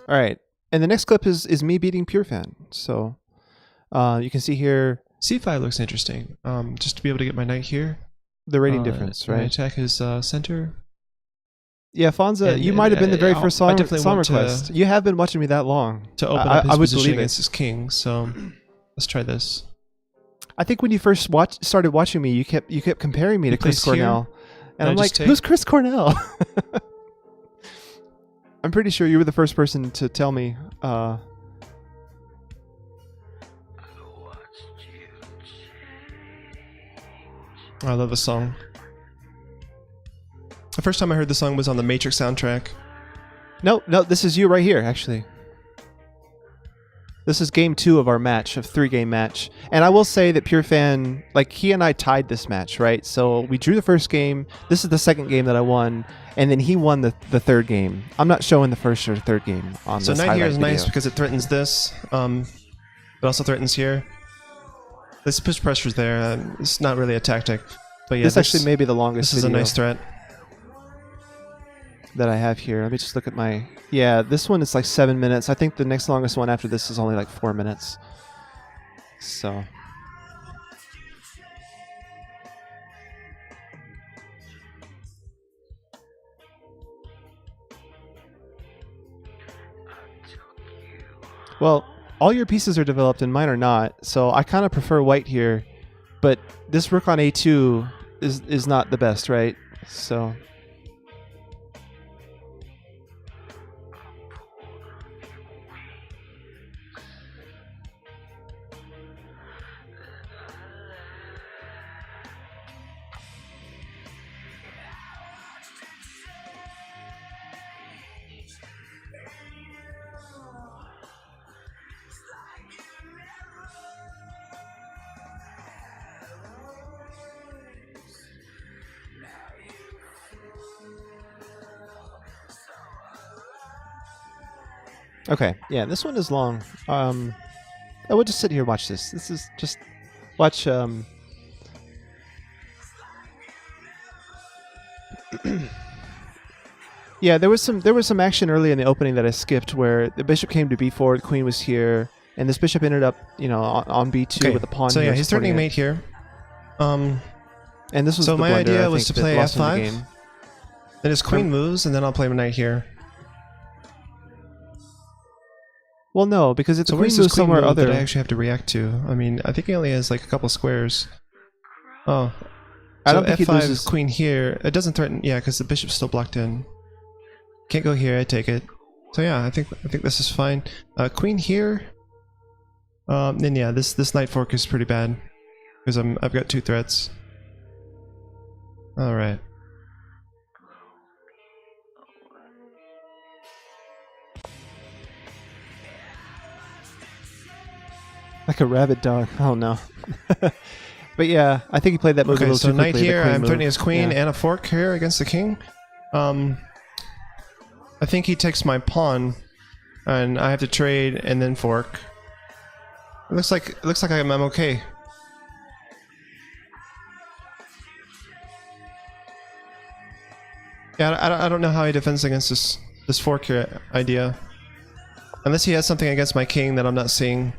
All right. And the next clip is me beating PureFan. So you can see here C5 looks interesting. Just to be able to get my knight here. the rating difference, My right? attack is center. Yeah, Fonza, And- you might have been the very I first song definitely want to- request. You have been watching me that long. To open I up his would position believe it. against his king. So let's try this. I think when you first started watching me, you kept comparing me to He Chris plays here, Cornell, and and I I'm just like, take- who's Chris Cornell? I'm pretty sure you were the first person to tell me. I love this song. The first time I heard the song was on the Matrix soundtrack. No, this is you right here, actually. This is game 2 of our match, of 3-game match. And I will say that PureFan, like, he and I tied this match, right? So we drew the first game. This is the second game that I won. And then he won the third game. I'm not showing the first or third game on So this knight here highlight is nice video. because it threatens this. It also threatens here. This push pressure's there. It's not really a tactic. But yeah, This actually may be the longest this is a video nice threat. that I have here. Let me just look at my... Yeah, this one is like 7 minutes. I think the next longest one after this is only like 4 minutes. So... Well, all your pieces are developed and mine are not, so I kind of prefer white here, but this rook on a2 is not the best, right? So... Okay, yeah, this one is long. I will just sit here and watch this. This is just watch. Yeah, there was some action early in the opening that I skipped where the bishop came to b4, the queen was here, and this bishop ended up, on b2 with the pawn. So here yeah, he's threatening supporting mate here. it. And this was So the my blunder, idea I was think, to that play lost him the f5. game. Then his queen moves, and then I'll play my knight here. Well, no, because if the So queen where's moves this queen somewhere move other. that I actually have to react to? I mean, I think he only has like a couple squares. Oh, I so don't think he f5 loses. queen here. It doesn't threaten, yeah, because the bishop's still blocked in. Can't go here. I take it. So yeah, I think this is fine. Queen here. Then yeah, this knight fork is pretty bad because I've got 2 threats. All right. Like a rabid dog. Oh no. But yeah, I think he played that move a Okay, little so too knight quickly. the here. queen I'm move. threatening his queen Yeah. and a fork here against the king. I think he takes my pawn, and I have to trade and then fork. It looks like I'm okay. Yeah, I don't know how he defends against this fork here idea, unless he has something against my king that I'm not seeing.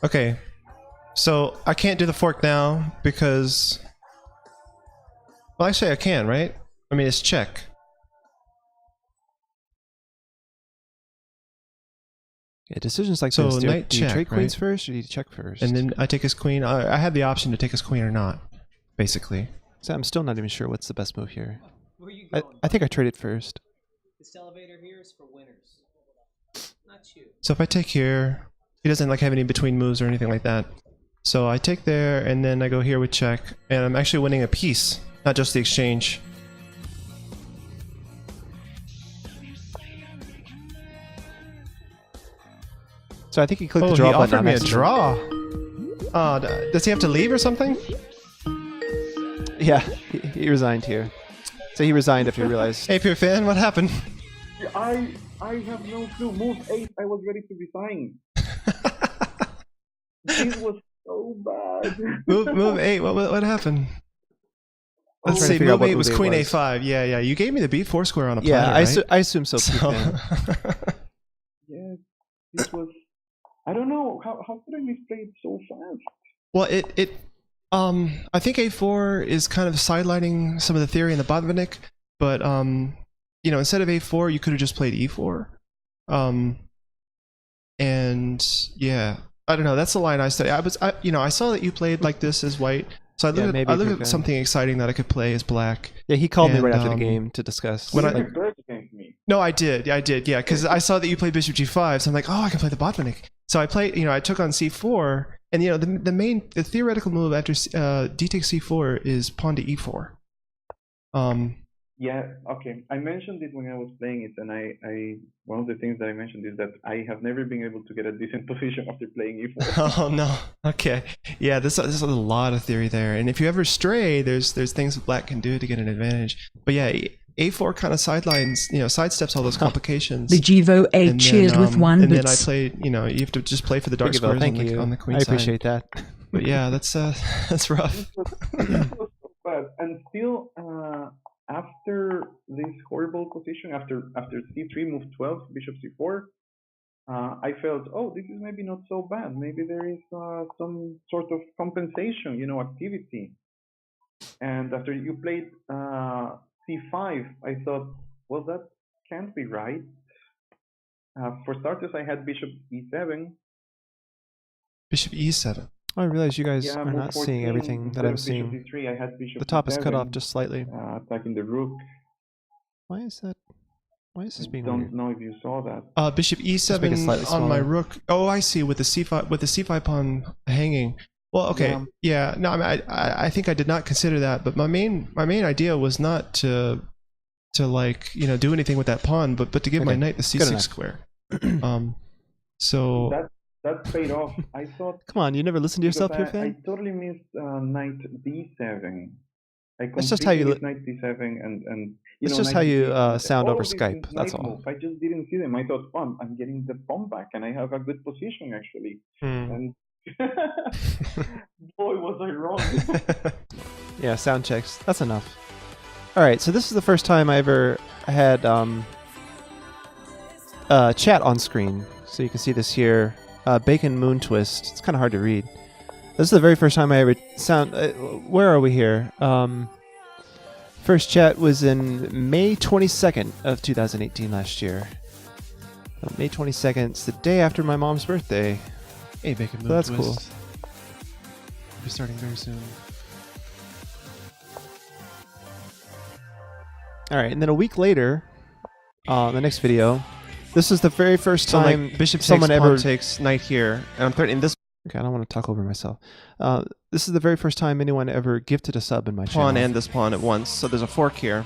Okay, so I can't do the fork now because... Well, actually I can, right? I mean, it's check. Yeah, decisions like So this. knight Do you check, trade queens right? first, or do you check first? And then I take his queen. I had the option to take his queen or not, basically. So I'm still not even sure what's the best move here. Where you I, going? I think I traded first. This elevator here is for winners. Not you. So if I take here, he doesn't like have any between moves or anything like that. So I take there, and then I go here with check, and I'm actually winning a piece, not just the exchange. So I think he clicked Oh, the he draw button. offered on me a accident. draw. Does he have to leave or something? Yeah, he resigned here. So he resigned after he realized. Hey, Pure Fan, what happened? I have no clue. Move 8, I was ready to resign. This was so bad. move 8. What happened? I'm Let's trying to see. figure out Move what 8 was move eight Queen was. A5. Yeah. You gave me the B4 square on a Yeah, platter, right? I assume so. So- Yeah. Yes, this was. I don't know how could I misplay it so fast. Well, I think A4 is kind of sidelining some of the theory in the Botvinnik, but instead of A4, you could have just played E4. And yeah, I don't know. That's the line I studied. I saw that you played like this as white, so I Yeah, looked maybe at, Pure Fan. something exciting that I could play as black. Yeah, he called me right And, after the game to discuss. when You I- like, prepared against me. No, I did, yeah, because I saw that you played Bishop G5, so I'm like, oh, I can play the Botvinnik. So I played, I took on C4, and the theoretical move after D takes C4 is pawn to E4. Yeah, okay. I mentioned it when I was playing it, and I one of the things that I mentioned is that I have never been able to get a decent position after playing E4. Oh no. Okay. Yeah, there's a lot of theory there, and if you ever stray, there's things that black can do to get an advantage. But yeah, A4 kind of sidesteps all those complications. The Givo 8 And cheers then, with one and then I bits. played. You have to just play for the dark Thank you, Bill. squares Thank you. on the queen I side. appreciate that. But yeah, that's that's rough. This was so bad. And still, after this horrible position, after c3, move 12, bishop c4, I felt, oh, this is maybe not so bad. Maybe there is some sort of compensation, activity. And after you played c5, I thought, well, that can't be right. For starters, I had bishop e7. Bishop E7. I realize you guys Yeah, are move not 14, seeing everything that instead I'm of seeing. Bishop d3, I had bishop The top is cut d7, off just slightly. attacking the rook. Why is that? Why is this I being don't weird? know if you saw that. Bishop make it slightly E7 on my smaller. rook. Oh, I see. With the C5 pawn hanging. Well, okay. Yeah. No, I think I did not consider that. But my main idea was not to do anything with that pawn, but to give my Okay, knight the good C6 enough. square. So That paid off. I thought. Come on, you never listen to yourself, because Pure I Fan? totally missed knight d7. That's just how you completely missed knight d7 and It's know, just knight how you d8, sound all over these Skype. That's knight all. moves, I just didn't see them. I thought, oh, I'm getting the pawn back, and I have a good position actually. And boy, was I wrong. Yeah, sound checks. That's enough. All right, so this is the first time I ever had chat on screen. So you can see this here. Bacon Moon Twist. It's kind of hard to read. This is the very first time I ever sound. Where are we here? First chat was in May 22nd of 2018 last year. May 22nd. It's the day after my mom's birthday. Hey, Bacon Moon So that's Twist. cool. We'll be starting very soon. All right, and then a week later, the next video, this is the very first So time like bishop someone takes, pawn ever. takes knight here, and I'm threatening this Okay, I don't want to talk over myself. This is the very first time anyone ever gifted a sub in my pawn channel. and this pawn at once. So there's a fork here.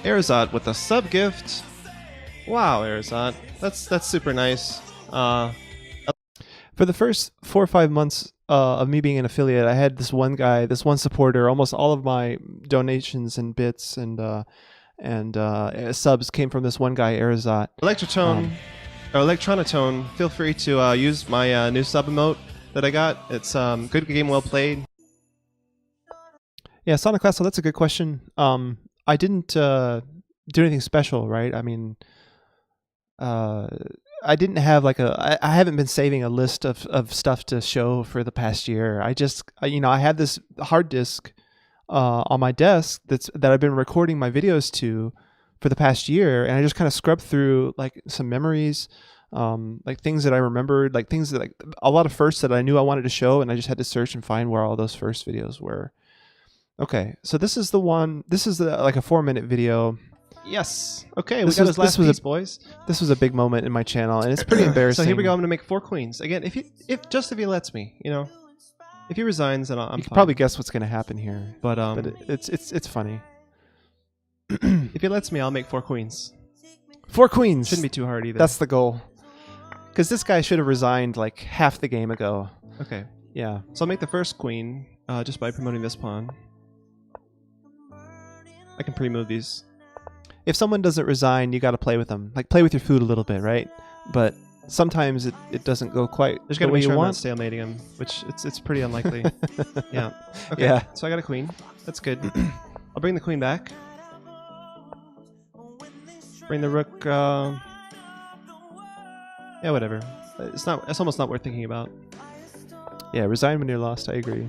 Arizot with a sub gift. Wow, Arizot, that's super nice. For the first 4 or 5 months of me being an affiliate, I had this one guy, this one supporter. Almost all of my donations and bits and subs came from this one guy, Arizot. Electrotone or Electronatone, feel free to use my new sub emote that I got. It's good game, well played. Yeah, Sonic Castle, that's a good question. I didn't do anything special, right? I mean, I didn't have like I haven't been saving a list of stuff to show for the past year. I had this hard disk on my desk that I've been recording my videos to for the past year, and I just kind of scrubbed through like some memories, like things that I remembered, like things that like a lot of firsts that I knew I wanted to show, and I just had to search and find where all those first videos were. Okay, so this is the one. This is the like a 4-minute video. Yes. Okay, we This got was- his last this was a- piece, boys. This was a big moment in my channel, and it's pretty embarrassing. So here we go. I'm gonna make 4 queens again. If he lets me, you know, if he resigns, then I'm You can fine. probably guess what's gonna happen here, But but it's funny. if he lets me, I'll make 4 queens. 4 queens. Shouldn't be too hard either. That's the goal. Because this guy should have resigned like half the game ago. okay. Yeah. So I'll make the first queen just by promoting this pawn. I can pre-move these. If someone doesn't resign, you got to play with them. Like play with your food a little bit, right? But sometimes it doesn't go quite There's the got to way make sure you I'm not want. stalemating him, which it's pretty unlikely. Yeah. Okay. Yeah. So I got a queen. That's good. I'll bring the queen back. Bring the rook. Yeah, whatever. It's not. It's almost not worth thinking about. Yeah, resign when you're lost. I agree.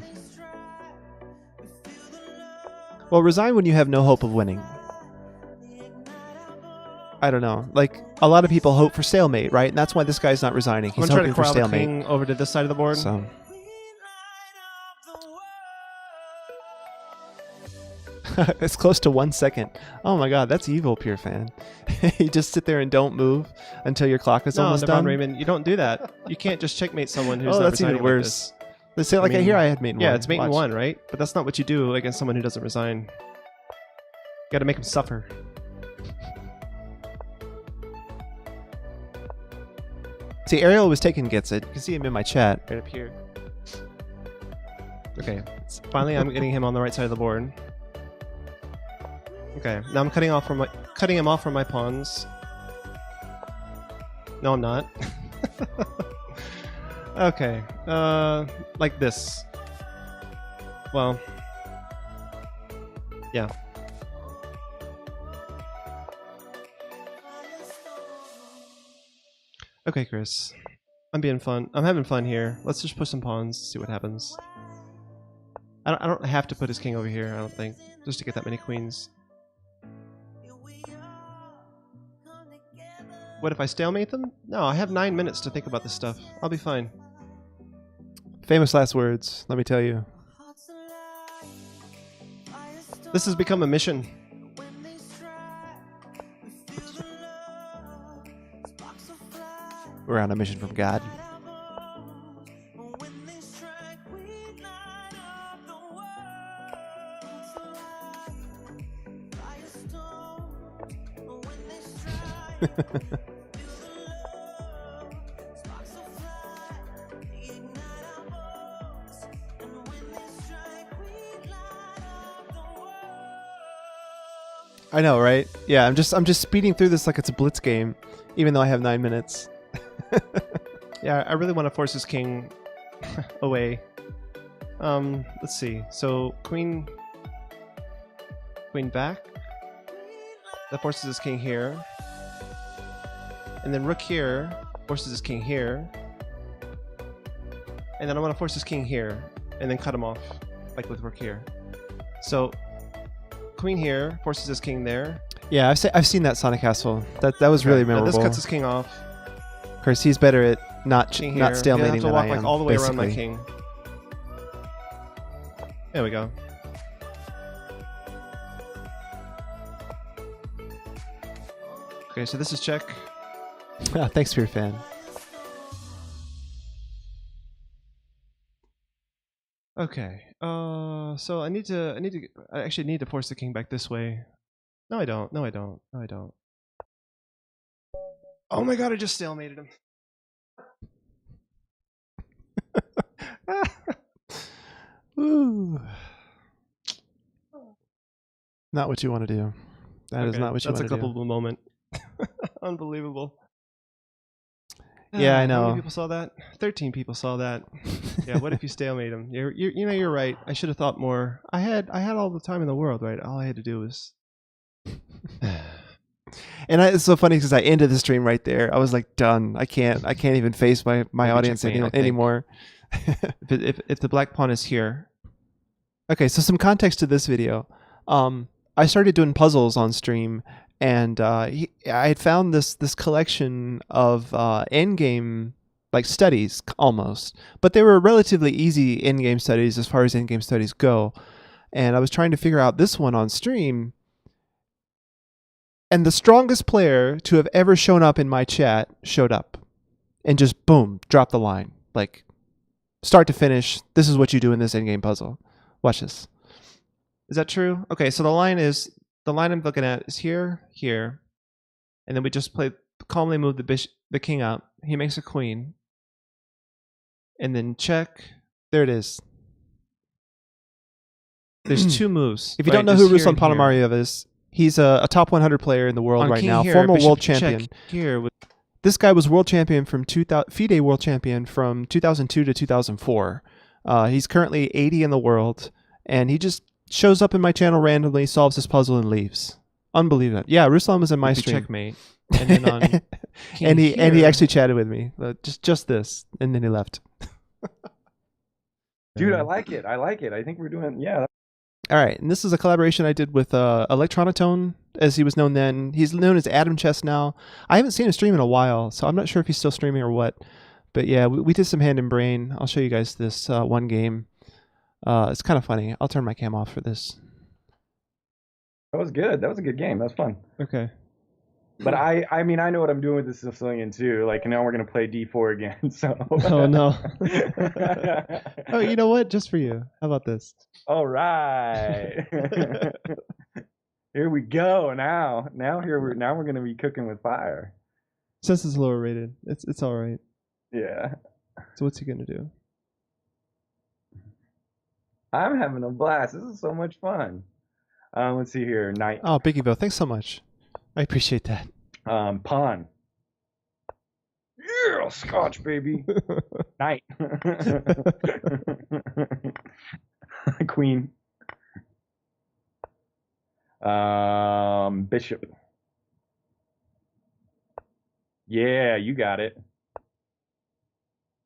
Well, resign when you have no hope of winning. I don't know. Like a lot of people hope for stalemate, right? And that's why this guy's not resigning. I'm He's gonna try to hoping for corral the stalemate. king over to this side of the board. So it's close to 1 second. Oh my god, that's evil, Pure Fan. You just sit there and don't move until your clock is No, almost Devon done. Raymond, you don't do that. You can't just checkmate someone who's Oh, not that's even resigning like worse. this. Let's say like mean, here I had mate in Yeah, one. it's mate in Watch. one, right? But that's not what you do against someone who doesn't resign. You got to make them suffer. See, Ariel was taking gets it. You can see him in my chat right up here. Okay, finally I'm getting him on the right side of the board. Okay, now I'm cutting him off from my pawns. No, I'm not. Okay, like this. Well, yeah. Okay, Chris. I'm being fun. I'm having fun here. Let's just push some pawns, see what happens. I don't have to put his king over here, I don't think, just to get that many queens. What if I stalemate them? No, I have 9 minutes to think about this stuff. I'll be fine. Famous last words, let me tell you. This has become a mission. We're on a mission from God. I know, right? Yeah, I'm just speeding through this like it's a blitz game, even though I have 9 minutes. Yeah, I really want to force his king away. Let's see. So queen back. That forces his king here. And then rook here forces his king here. And then I want to force his king here and then cut him off, like with rook here. So queen here forces his king there. Yeah, I've seen that Sonic Castle. That was really Now memorable. this cuts his king off. Of course, he's better at not King here. not Yeah, I stalemating have to than walk I like am. all the way around my basically. king. There we go. Okay, so this is check. Thanks for your fan. Okay. So I actually need to force the king back this way. No, I don't. No, I don't. No, I don't. Oh my god, I just stalemated him. Ooh. Not what you want to do. That is Okay, not what you That's want a to do. couple moment. Unbelievable. Yeah, I How know. many people saw that? 13 people saw that. Yeah, what if you stalemate him? You're right. I should have thought more. I had all the time in the world, right? All I had to do was. And it's so funny because I ended the stream right there. I was like, done. I can't even face my Maybe audience checkmate, I think. anymore. if the black pawn is here, Okay, so some context to this video. I started doing puzzles on stream, and I had found this collection of in-game like studies almost, but they were relatively easy in-game studies as far as in-game studies go. And I was trying to figure out this one on stream, and the strongest player to have ever shown up in my chat showed up, and just boom, dropped the line like start to finish. This is what you do in this in-game puzzle. Watch this. Is that true? Okay, so the line I'm looking at is here, and then we just calmly move the king up. He makes a queen, and then check. There it is. There's two moves. If you don't know who Ruslan Ponomarev is, he's a top 100 player in the world right now, former world champion. This guy was world champion from FIDE world champion from 2002 to 2004. He's currently 80 in the world, and he just shows up in my channel randomly, solves this puzzle, and leaves. Unbelievable. Yeah, Ruslan was in my stream. Checkmate. And then on and he actually chatted with me. Just this, and then he left. Dude, I like it. I think we're doing All right, and this is a collaboration I did with Electronatone, as he was known then. He's known as Adam Chess now. I haven't seen him stream in a while, so I'm not sure if he's still streaming or what. But yeah, we did some hand and brain. I'll show you guys this one game. It's kind of funny. I'll turn my cam off for this. That was good. That was a good game. That was fun. Okay. But I mean, I know what I'm doing with the Sicilian too. Like now we're gonna play D4 again. So. Oh no. Oh, you know what? Just for you. How about this? All right. Here we go. Now we're gonna be cooking with fire. Since it's lower rated, it's all right. Yeah. So what's he gonna do? I'm having a blast. This is so much fun. Let's see here. Knight. Oh, Biggievo, thanks so much. I appreciate that. Pawn. Yeah, Scotch, baby. Knight. Queen. Bishop. Yeah, you got it.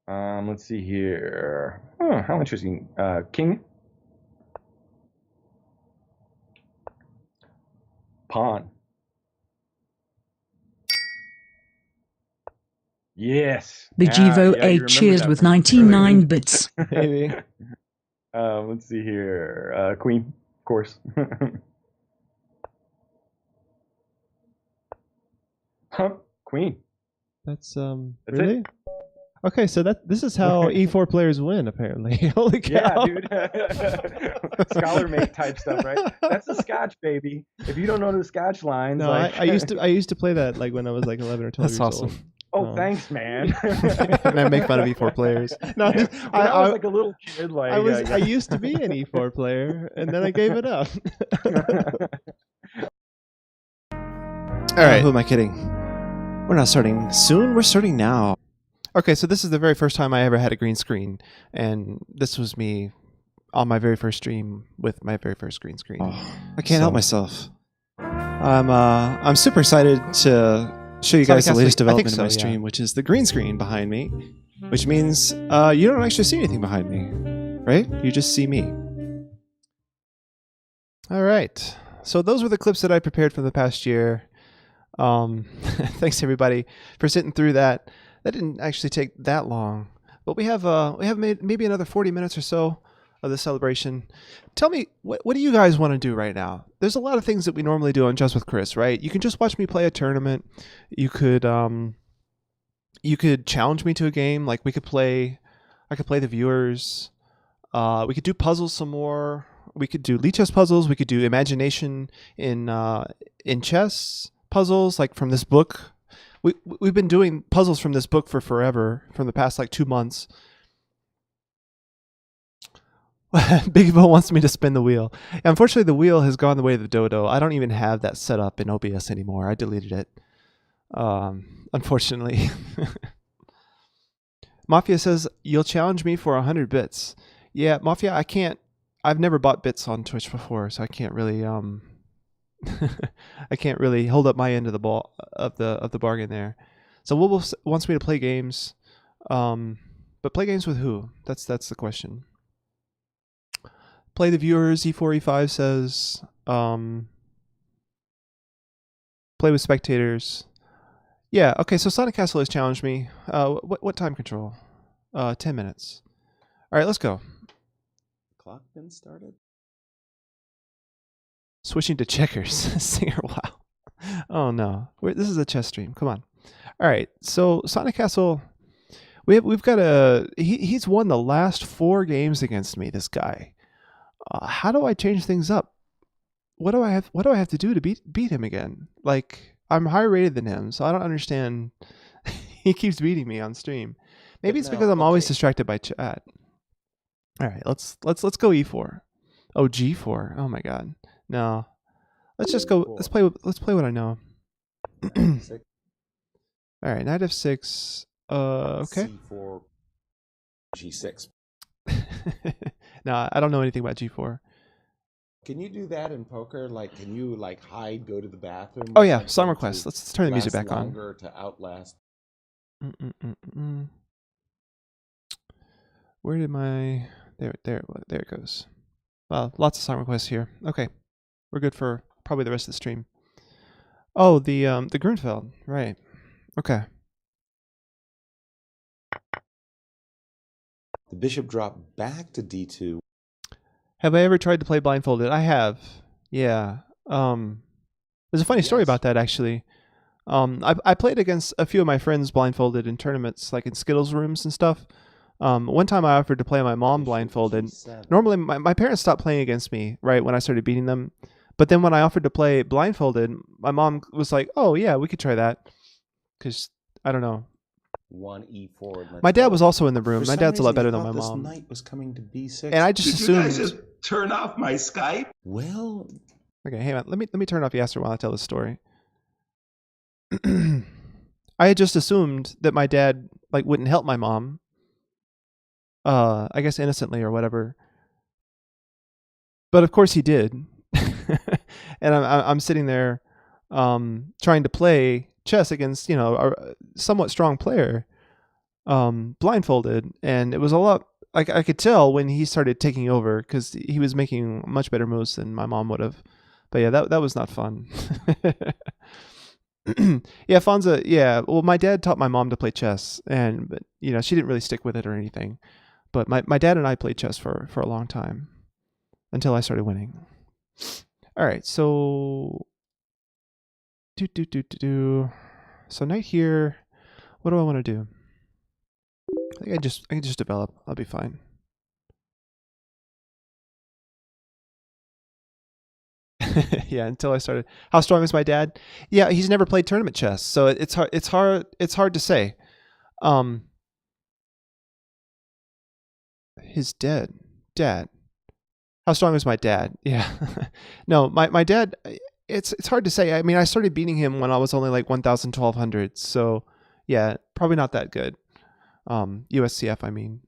Let's see here. How interesting. King. Pawn. Yes. Biggievo Yeah, you 8 cheers remember with that. 99 bits. Maybe. Let's see here. Queen, of course. Huh? Queen. That's really? It? Okay, so this is how E4 players win, apparently. Holy cow. Yeah, dude. Scholar mate type stuff, right? That's the Scotch, baby. If you don't know the Scotch lines, no, like... I used to play that like when I was like 11 or 12 That's years awesome. old. Oh, thanks, man. And I make fun of E4 players. No, When I was like a little kid, like I used to be an E4 player, and then I gave it up. All right. Who am I kidding? We're not starting soon. We're starting now. Okay, so this is the very first time I ever had a green screen, and this was me on my very first stream with my very first green screen. I can't help myself. I'm super excited to show you guys the latest development in my stream, which is the green screen behind me, which means you don't actually see anything behind me, right? You just see me. All right. So those were the clips that I prepared from the past year. Thanks everybody for sitting through that. That didn't actually take that long, but we have made maybe another 40 minutes or so of the celebration. Tell me, what do you guys want to do right now? There's a lot of things that we normally do on Just with Chris, right? You can just watch me play a tournament. You could challenge me to a game. Like I could play the viewers. We could do puzzles some more. We could do Lichess puzzles. We could do imagination in chess puzzles, like from this book. We've been doing puzzles from this book for forever, from the past like 2 months. Big Bo wants me to spin the wheel. Unfortunately, the wheel has gone the way of the dodo. I don't even have that set up in OBS anymore. I deleted it. Unfortunately. Mafia says, you'll challenge me for 100 bits. Yeah, Mafia, I can't. I've never bought bits on Twitch before, so I can't really I can't really hold up my end of the ball of the bargain there. So Will wants me to play games, but play games with who? That's the question. Play the viewers. E4 E5 says play with spectators. Yeah, okay, so Sonic Castle has challenged me. What time control? 10 minutes. All right, let's go. Clock been started? Switching to checkers. Singer, wow. Oh no. This is a chess stream. Come on. All right, so Sonic Castle, we've got he's won the last 4 games against me, this guy. How do I change things up? What do I have to do to beat him again? Like, I'm higher rated than him, so I don't understand. He keeps beating me on stream. Maybe it's because I'm always distracted by chat. All right, let's go e4. Oh, g4. Oh my god. No. Let's just go. Let's play what I know. All right, knight f6. Okay. c4, g6. No, I don't know anything about g4. Can you do that in poker? Like, can you like hide, go to the bathroom? Oh yeah, song request. Let's turn the music back on. Longer to outlast. Where did my there it goes. Well, lots of song requests here. Okay, we're good for probably the rest of the stream. Oh, the Grunfeld, right? Okay. The bishop dropped back to d2. Have I ever tried to play blindfolded? I have. Yeah. There's a funny story about that actually. I played against a few of my friends blindfolded in tournaments, like in Skittles rooms and stuff. One time I offered to play my mom blindfolded. Normally my parents stopped playing against me right when I started beating them. But then when I offered to play blindfolded, my mom was like, "Oh yeah, we could try that." Because I don't know. 1 e4. My dad was also in the room. My dad's a lot better than my This mom. knight was coming to b6. And I just assumed. You guys just turn off my Skype? Well, okay, hang on. Let me turn off Yasser while I tell this story. I had just assumed that my dad like wouldn't help my mom. I guess innocently or whatever. But of course he did. And I'm sitting there trying to play chess against, a somewhat strong player, blindfolded, and it was a lot like I could tell when he started taking over because he was making much better moves than my mom would have. But yeah, that was not fun. Yeah, Fonza, yeah. Well, my dad taught my mom to play chess, but she didn't really stick with it or anything. But my dad and I played chess for a long time until I started winning. All right, so so knight here. What do I want to do? I think I can just develop. I'll be fine. Yeah, until I started. How strong is my dad? Yeah, he's never played tournament chess, so it's hard. It's hard to say. His dad. How strong is my dad? Yeah. No, my dad. It's hard to say. I mean, I started beating him when I was only like 1,000, 1,200. So yeah, probably not that good. USCF, I mean.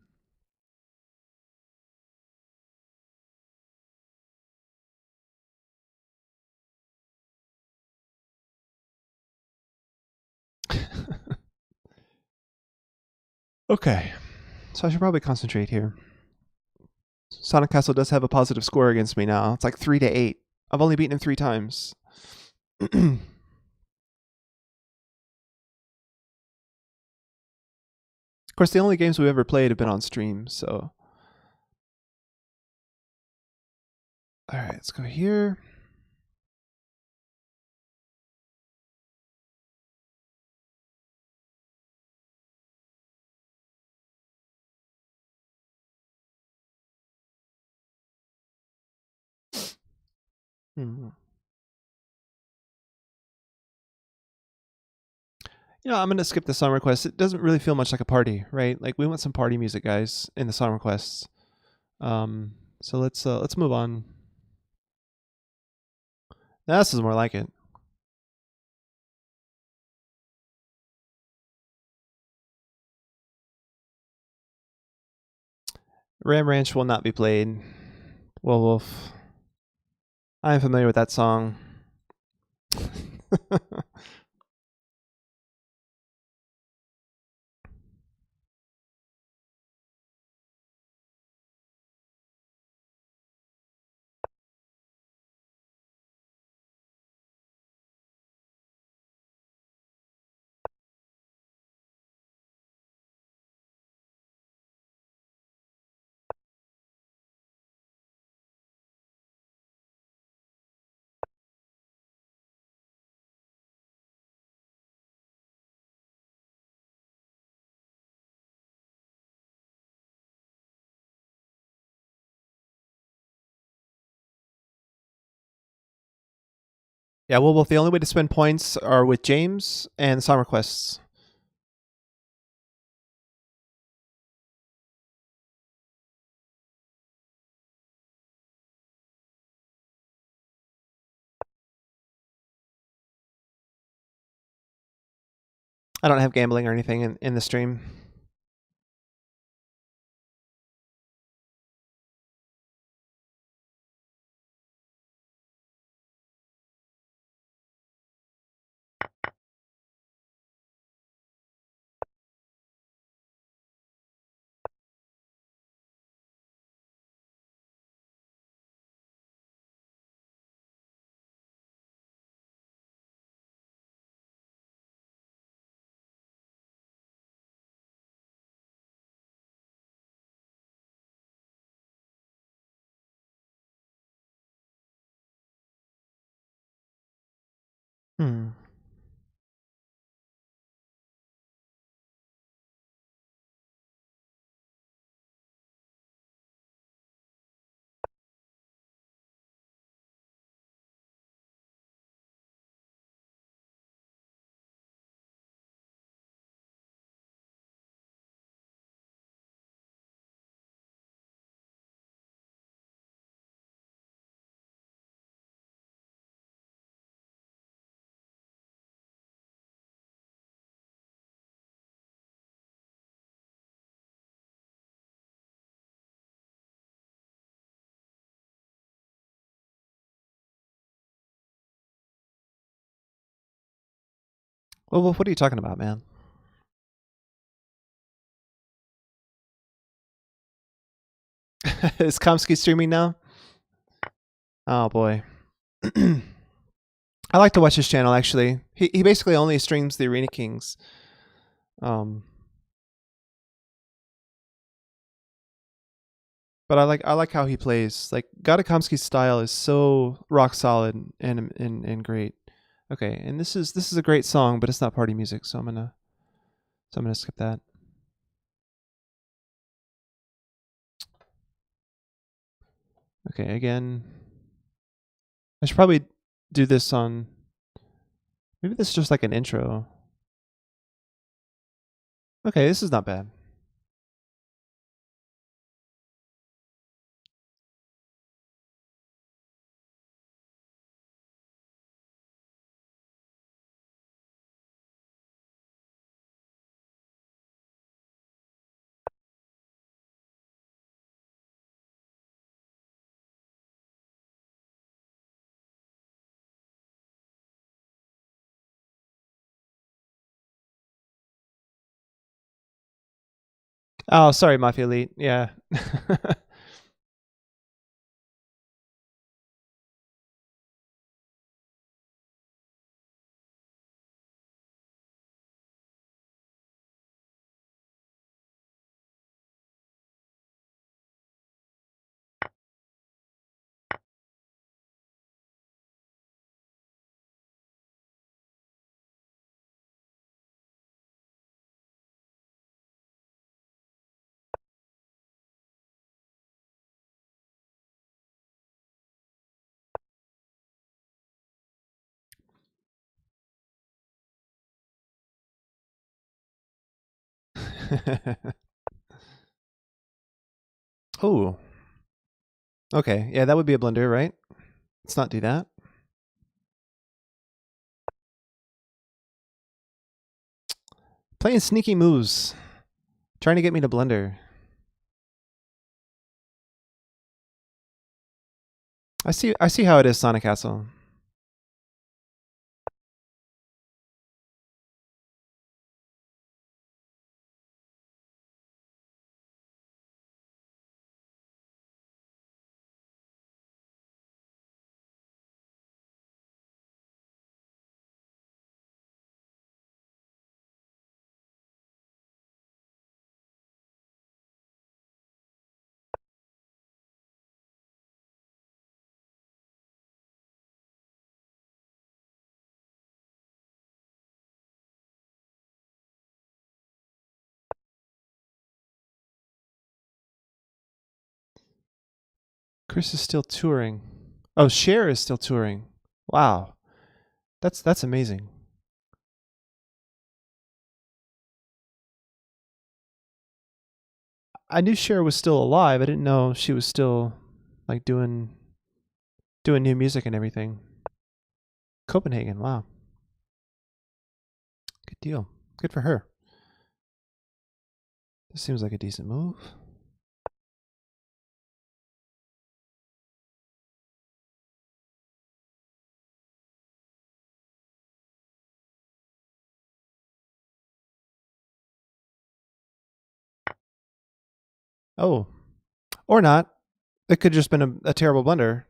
Okay, so I should probably concentrate here. Sonic Castle does have a positive score against me now. It's like 3-8. I've only beaten him 3 times. Of course, the only games we've ever played have been on stream, so. All right, let's go here. I'm going to skip the song request. It doesn't really feel much like a party, right? Like we want some party music, guys, in the song requests. So let's move on. Now, this is more like it. Ram Ranch will not be played. Wolf. I am familiar with that song. Yeah, well, both the only way to spend points are with James and song requests. I don't have gambling or anything in the stream. Hmm. Well, Wolf, what are you talking about, man? Is Komsky streaming now? Oh boy. I like to watch his channel actually. He basically only streams the Arena Kings. But I like how he plays. Like Gadakomsky's style is so rock solid and great. Okay, and this is a great song, but it's not party music, so I'm gonna skip that. Okay, again. I should probably do this on. Maybe this is just like an intro. Okay, this is not bad. Oh, sorry, Mafia Elite. Yeah. Oh. Okay, yeah, that would be a blunder, right? Let's not do that. Playing sneaky moves. Trying to get me to blunder. I see how it is, Sonic Castle. Chris is still touring. Oh, Cher is still touring. Wow. That's amazing. I knew Cher was still alive. I didn't know she was still like doing new music and everything. Copenhagen, wow. Good deal. Good for her. This seems like a decent move. Oh, or not. It could have just been a terrible blunder.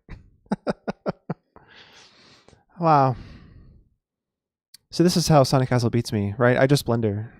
Wow. So this is how Sonic Castle beats me, right? I just blunder.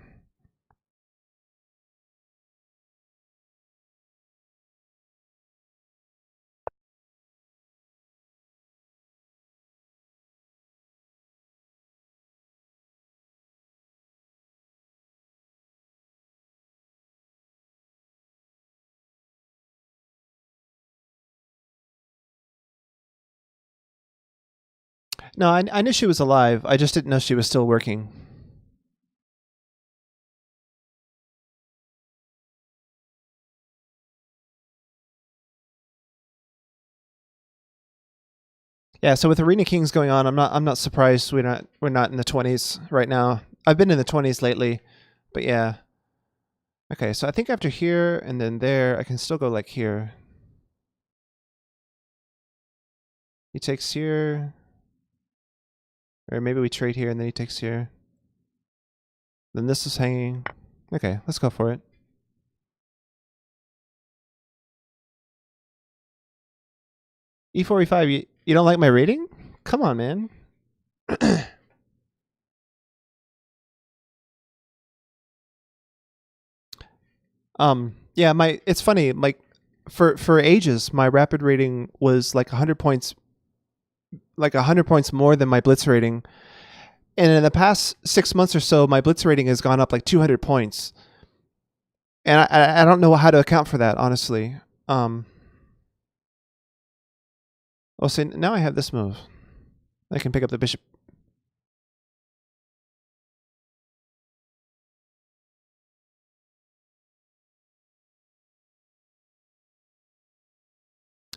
No, I knew she was alive. I just didn't know she was still working. Yeah, so with Arena Kings going on, I'm not surprised we're not in the 20s right now. I've been in the 20s lately, but yeah. Okay, so I think after here and then there, I can still go like here. He takes here. Or maybe we trade here and then he takes here. Then this is hanging. Okay, let's go for it. E4, E5, you don't like my rating? Come on, man. Yeah, it's funny, like for ages, my rapid rating was like 100 points, like 100 points more than my blitz rating. And in the past 6 months or so, my blitz rating has gone up like 200 points. And I don't know how to account for that, honestly. Oh, so now I have this move. I can pick up the bishop.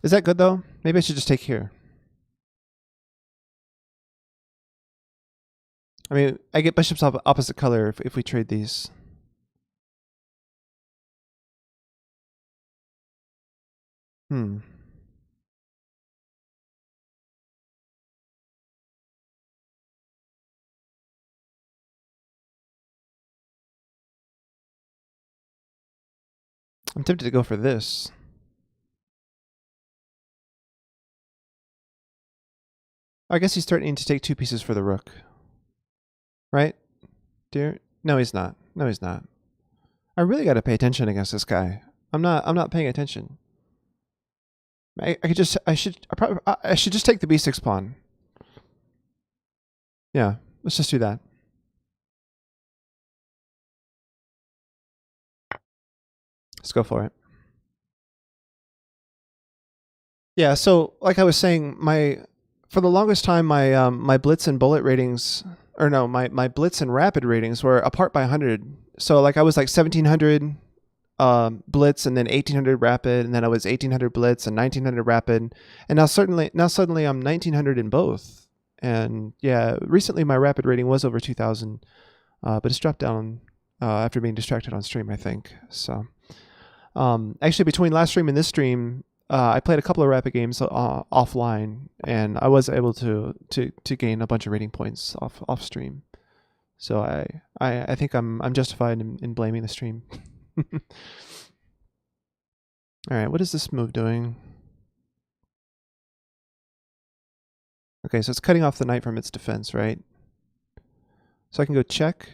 Is that good though? Maybe I should just take here. I mean, I get bishops opposite color if we trade these. Hmm. I'm tempted to go for this. I guess he's threatening to take 2 pieces for the rook. Right? Dear? No, he's not. No, he's not. I really got to pay attention against this guy. I'm not paying attention. I should just take the b6 pawn. Yeah, let's just do that. Let's go for it. Yeah, so like I was saying, for the longest time my blitz and bullet ratings, or no, my blitz and rapid ratings were apart by 100. So like I was like 1700 blitz and then 1800 rapid, and then I was 1800 blitz and 1900 rapid, and now suddenly I'm 1900 in both. And yeah, recently my rapid rating was over 2000, but it's dropped down after being distracted on stream, I think. So actually between last stream and this stream, I played a couple of rapid games offline, and I was able to gain a bunch of rating points off stream. So I think I'm justified in blaming the stream. All right, what is this move doing? Okay, so it's cutting off the knight from its defense, right? So I can go check.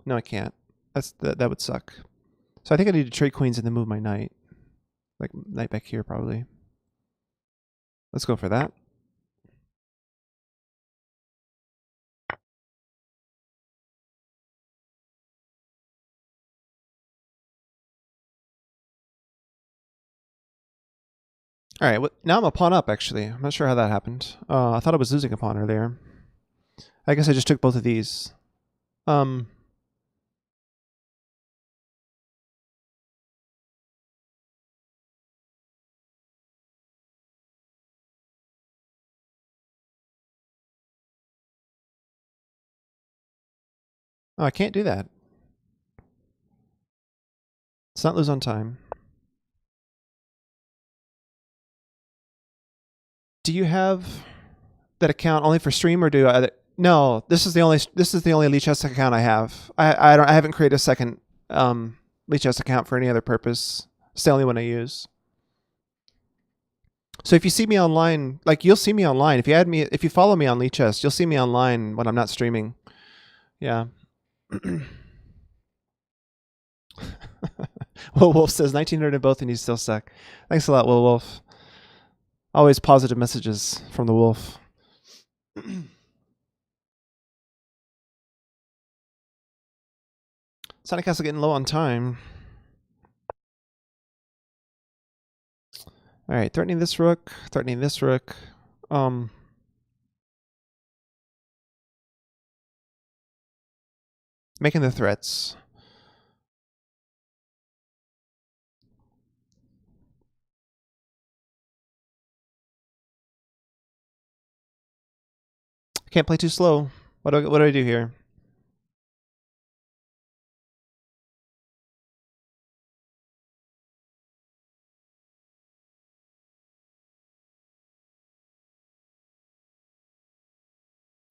No, I can't. That would suck. So I think I need to trade queens and then move my knight. Like knight back here, probably. Let's go for that. All right, now I'm a pawn up, actually. I'm not sure how that happened. I thought I was losing a pawn earlier. I guess I just took both of these. Oh, I can't do that. Let's not lose on time. Do you have that account only for stream, or do I? No, this is the only Lichess account I have. I haven't created a second Lichess account for any other purpose. It's the only one I use. So if you see me online, like you'll see me online. If you follow me on Lichess, you'll see me online when I'm not streaming. Yeah. Will Wolf says 1900 in both and you still suck. Thanks a lot, Will Wolf. Always positive messages from the wolf. Sonic Castle getting low on time. All right, threatening this rook, threatening this rook. Making the threats. Can't play too slow. What do I do here?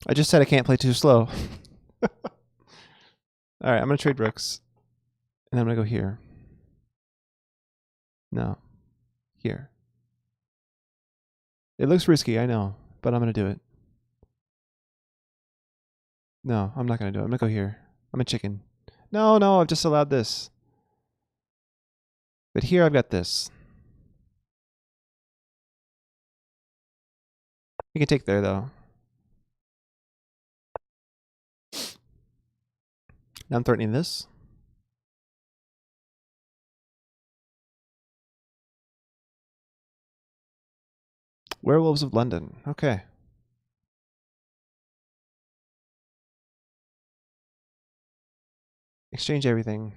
I just said I can't play too slow. All right, I'm going to trade rooks. And I'm going to go here. No. Here. It looks risky, I know. But I'm going to do it. No, I'm not going to do it. I'm going to go here. I'm a chicken. No, I've just allowed this. But here I've got this. You can take there, though. Now I'm threatening this. Werewolves of London. Okay. Exchange everything.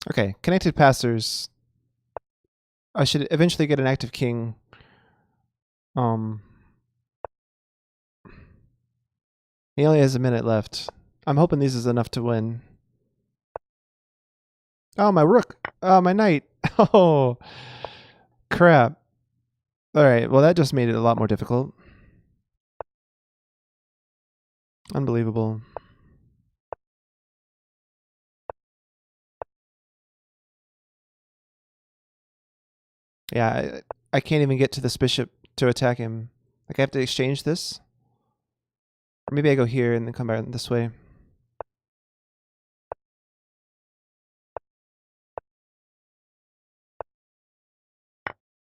Okay, connected passers. I should eventually get an active king. He only has a minute left. I'm hoping this is enough to win. Oh, my rook. Oh, my knight. Oh, crap. All right, well, that just made it a lot more difficult. Unbelievable. Yeah, I can't even get to this bishop to attack him. Like, I have to exchange this. Or maybe I go here and then come back this way.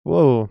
Whoa.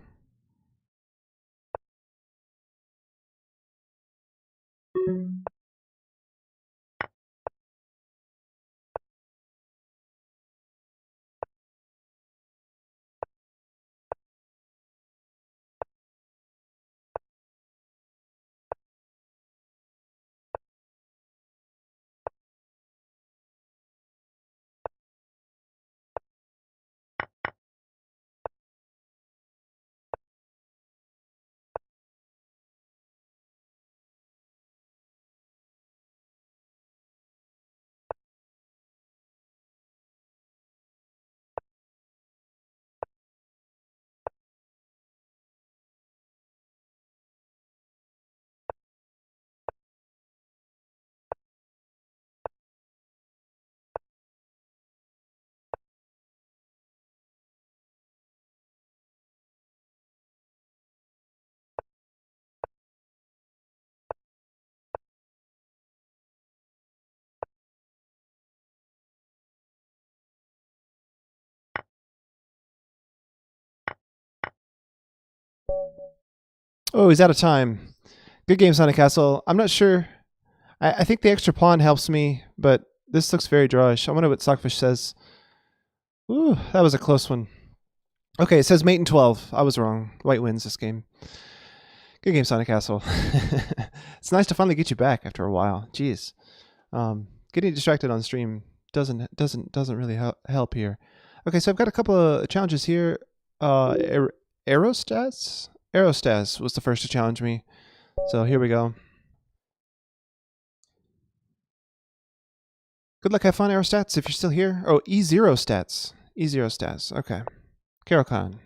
Oh, he's out of time. Good game, Sonic Castle. I'm not sure. I think the extra pawn helps me, but this looks very drawish. I wonder what Sockfish says. Ooh, that was a close one. Okay, it says mate in 12. I was wrong. White wins this game. Good game, Sonic Castle. It's nice to finally get you back after a while. Jeez. Getting distracted on stream doesn't really help here. Okay, so I've got a couple of challenges here. Aerostats? Aerostats was the first to challenge me. So here we go. Good luck, have fun, Aerostats, if you're still here. Oh, E0 stats. E0 stats. Okay. Carol-Con.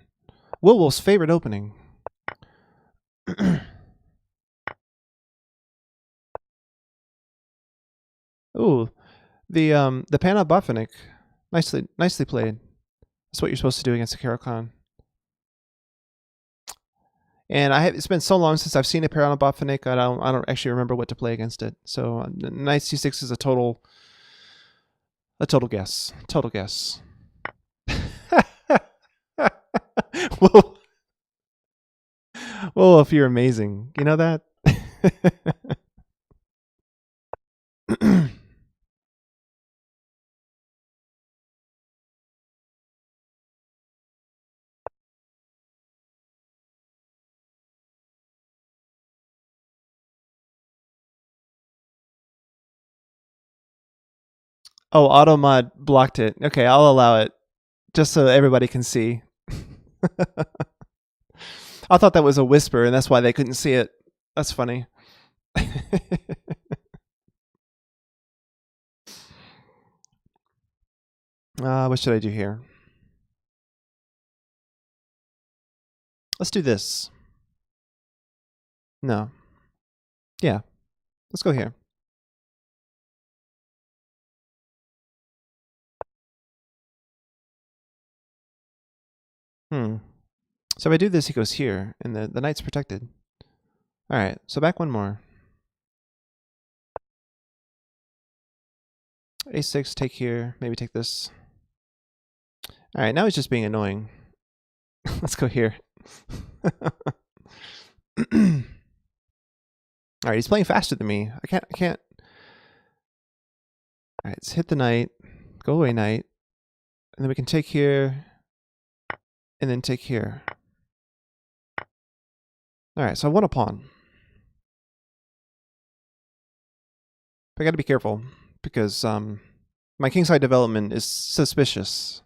Wolf's favorite opening. Ooh, the Panabophonik. Nicely played. That's what you're supposed to do against a Carol-Con. And it's been so long since I've seen a Panabophonik, I don't actually remember what to play against it. So Knight C6 is a total guess. Total guess. Whoa. Wolf, you're amazing. You know that? Oh, AutoMod blocked it. Okay, I'll allow it. Just so everybody can see. I thought that was a whisper, and that's why they couldn't see it. That's funny. What should I do here? Let's do this. No. Yeah. Let's go here. So if I do this, he goes here, and the knight's protected. Alright, so back one more. A6, take here, maybe take this. Alright, now he's just being annoying. Let's go here. Alright, he's playing faster than me. I can't. Alright, let's hit the knight. Go away, knight. And then we can take here. And then take here. Alright, so I won a pawn. But I gotta be careful, because my kingside development is suspicious.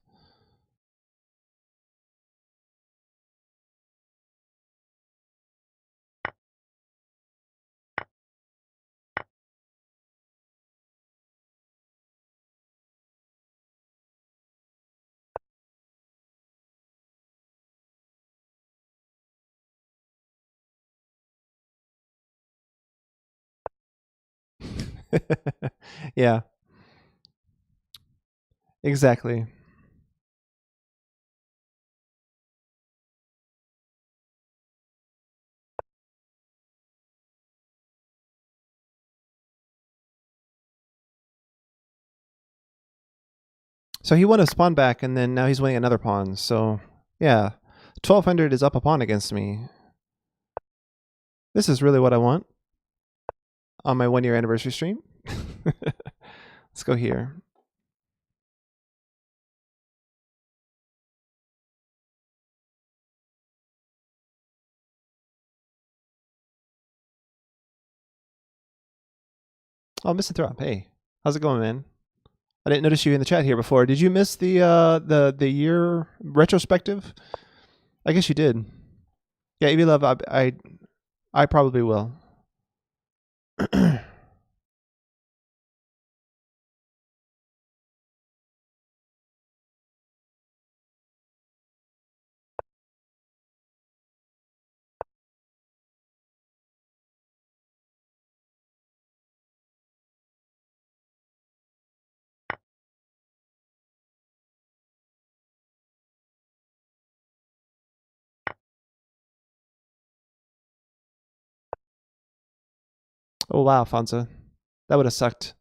Yeah. Exactly. So he won a pawn back, and then now he's winning another pawn. So, yeah. 1200 is up a pawn against me. This is really what I want on my 1-year anniversary stream. Let's go here. Oh, Mr. Throp, hey. How's it going, man? I didn't notice you in the chat here before. Did you miss the year retrospective? I guess you did. Yeah, EV Love, I probably will. Oh wow, Fonza. That would have sucked.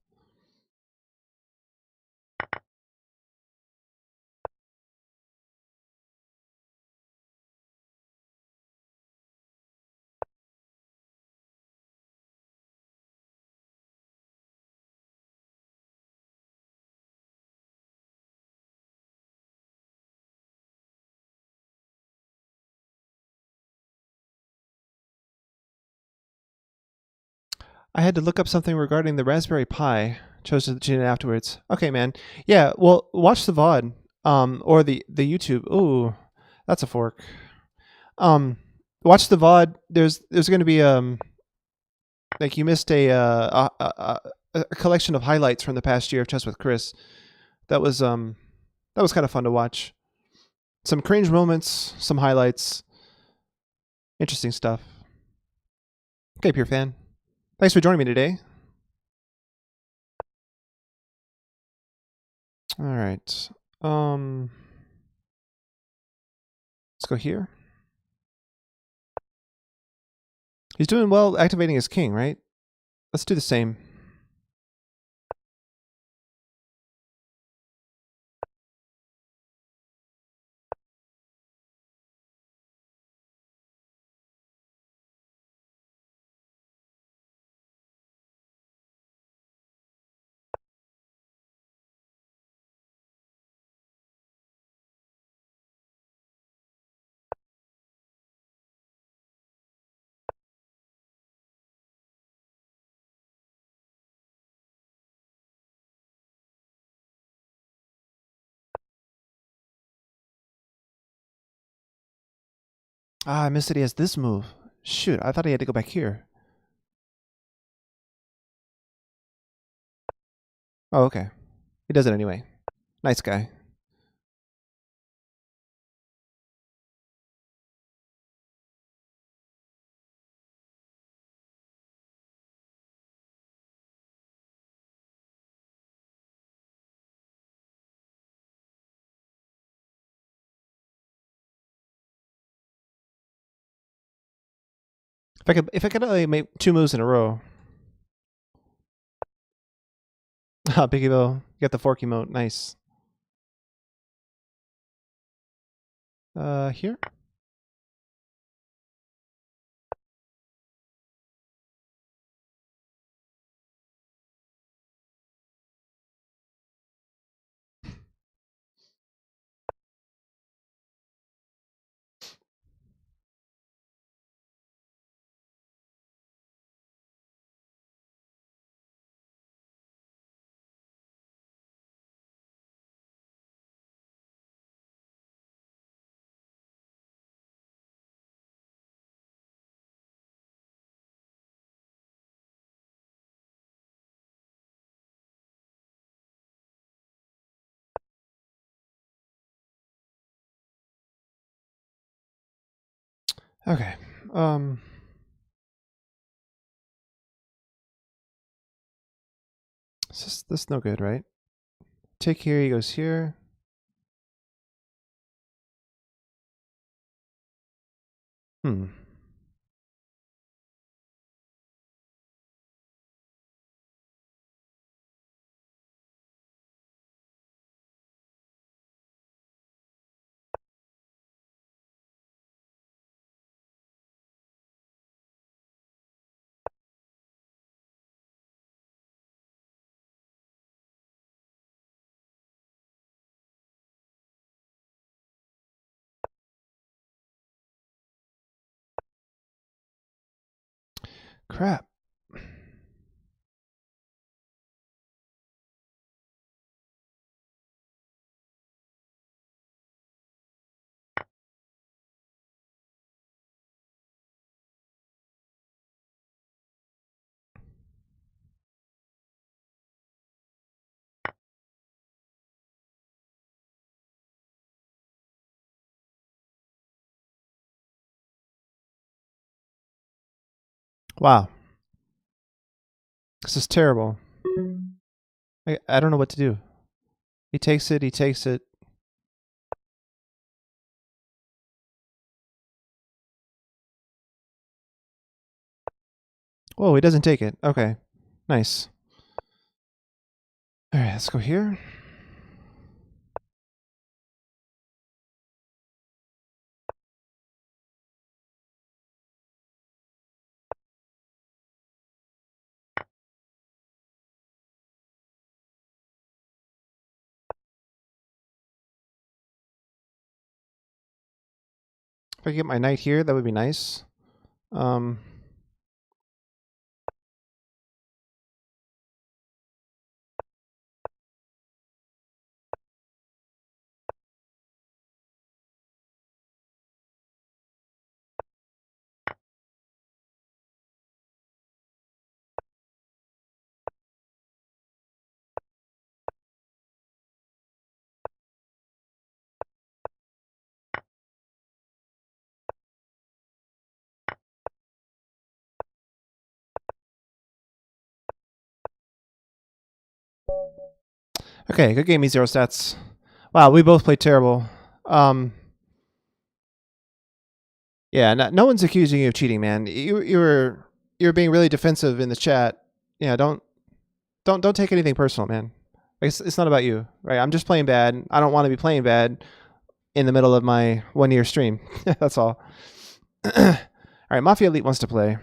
I had to look up something regarding the Raspberry Pi. Chose to tune in afterwards. Okay, man. Yeah, well, watch the VOD, or the YouTube. Ooh, that's a fork. Watch the VOD. There's going to be like you missed a collection of highlights from the past year of Chess with Chris. That was kind of fun to watch. Some cringe moments, some highlights. Interesting stuff. Okay, Pure Fan. Thanks for joining me today. All right. Let's go here. He's doing well activating his king, right? Let's do the same. Ah, I missed that he has this move. Shoot, I thought he had to go back here. Oh, okay. He does it anyway. Nice guy. If I could only make 2 moves in a row. Ah, Piggyville, you got the fork emote. Nice. Here. Okay. This is no good, right? Take here, he goes here. Hmm. Crap. Wow. This is terrible. I don't know what to do. He takes it, he takes it. Whoa, he doesn't take it. Okay. Nice. Alright, let's go here. If I could get my knight here, that would be nice. Okay, good game, E0 stats. Wow, we both played terrible. Yeah, no one's accusing you of cheating, man. You were being really defensive in the chat. Yeah, don't take anything personal, man. It's not about you, right? I'm just playing bad. I don't want to be playing bad in the middle of my 1 year stream. That's all. All right, Mafia Elite wants to play.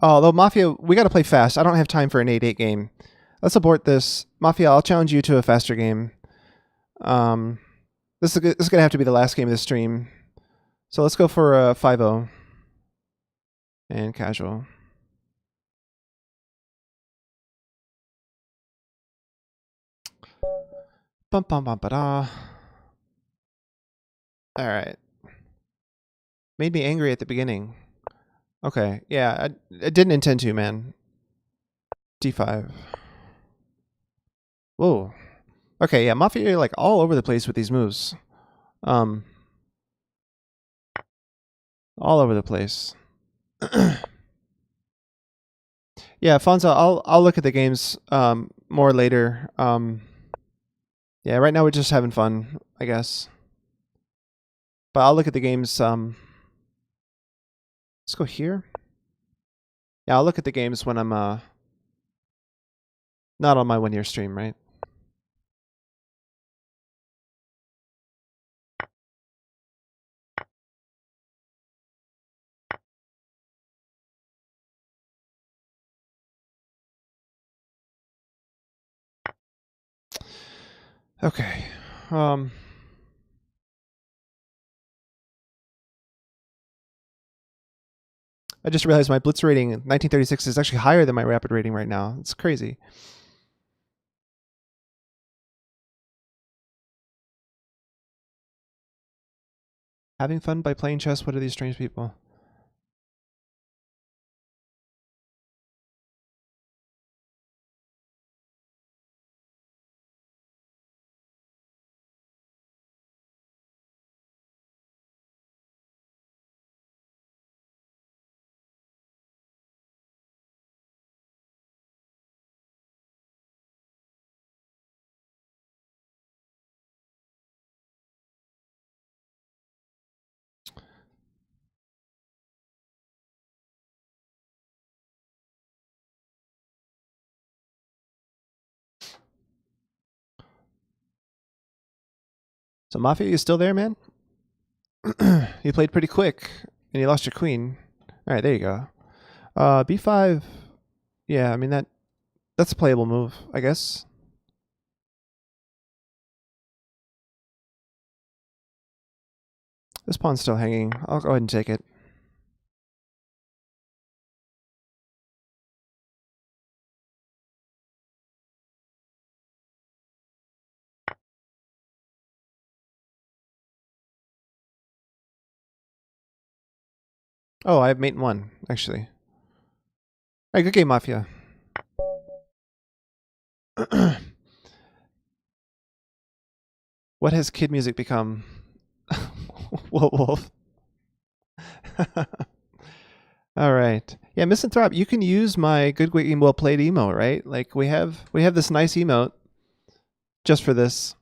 Although Mafia, we got to play fast. I don't have time for an 8-8 game. Let's abort this. Mafia, I'll challenge you to a faster game. This is going to have to be the last game of the stream. So let's go for a 5-0 and casual. Bum bum bum ba da. All right. Made me angry at the beginning. Okay, yeah, I didn't intend to, man. D5. Whoa. Okay, yeah, Mafia are like all over the place with these moves. All over the place. Yeah, Fonzo, I'll look at the games more later. Yeah, right now we're just having fun, I guess. But I'll look at the games. Let's go here. Yeah, I'll look at the games when I'm not on my 1 year stream, right? Okay. I just realized my Blitz rating in 1936 is actually higher than my Rapid rating right now. It's crazy. Having fun by playing chess? What are these strange people? So Mafia, you still there, man? You played pretty quick, and you lost your queen. All right, there you go. B5. Yeah, I mean that's a playable move, I guess. This pawn's still hanging. I'll go ahead and take it. Oh, I have mate in 1, actually. All right, good game, Mafia. What has kid music become? Whoa, Wolf. All right. Yeah, Misanthrope, you can use my good game well played emote, right? Like we have this nice emote just for this.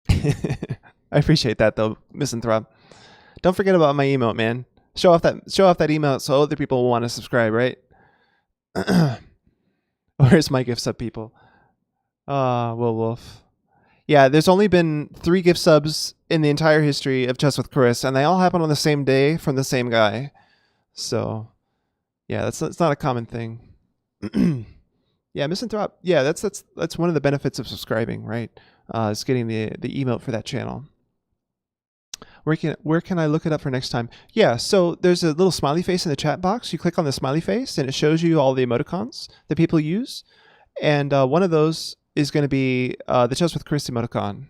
I appreciate that though, Misanthrope. Don't forget about my emote, man. Show off that emote so other people will want to subscribe, right? Where's my gift sub people? Will Wolf. Yeah, there's only been 3 gift subs in the entire history of Chess with Chris, and they all happen on the same day from the same guy. So, yeah, that's not a common thing. Yeah, Misanthrope. Yeah, that's one of the benefits of subscribing, right? Is getting the emote for that channel. Where can I look it up for next time? Yeah, so there's a little smiley face in the chat box. You click on the smiley face, and it shows you all the emoticons that people use. And one of those is going to be the Chess with Chris emoticon.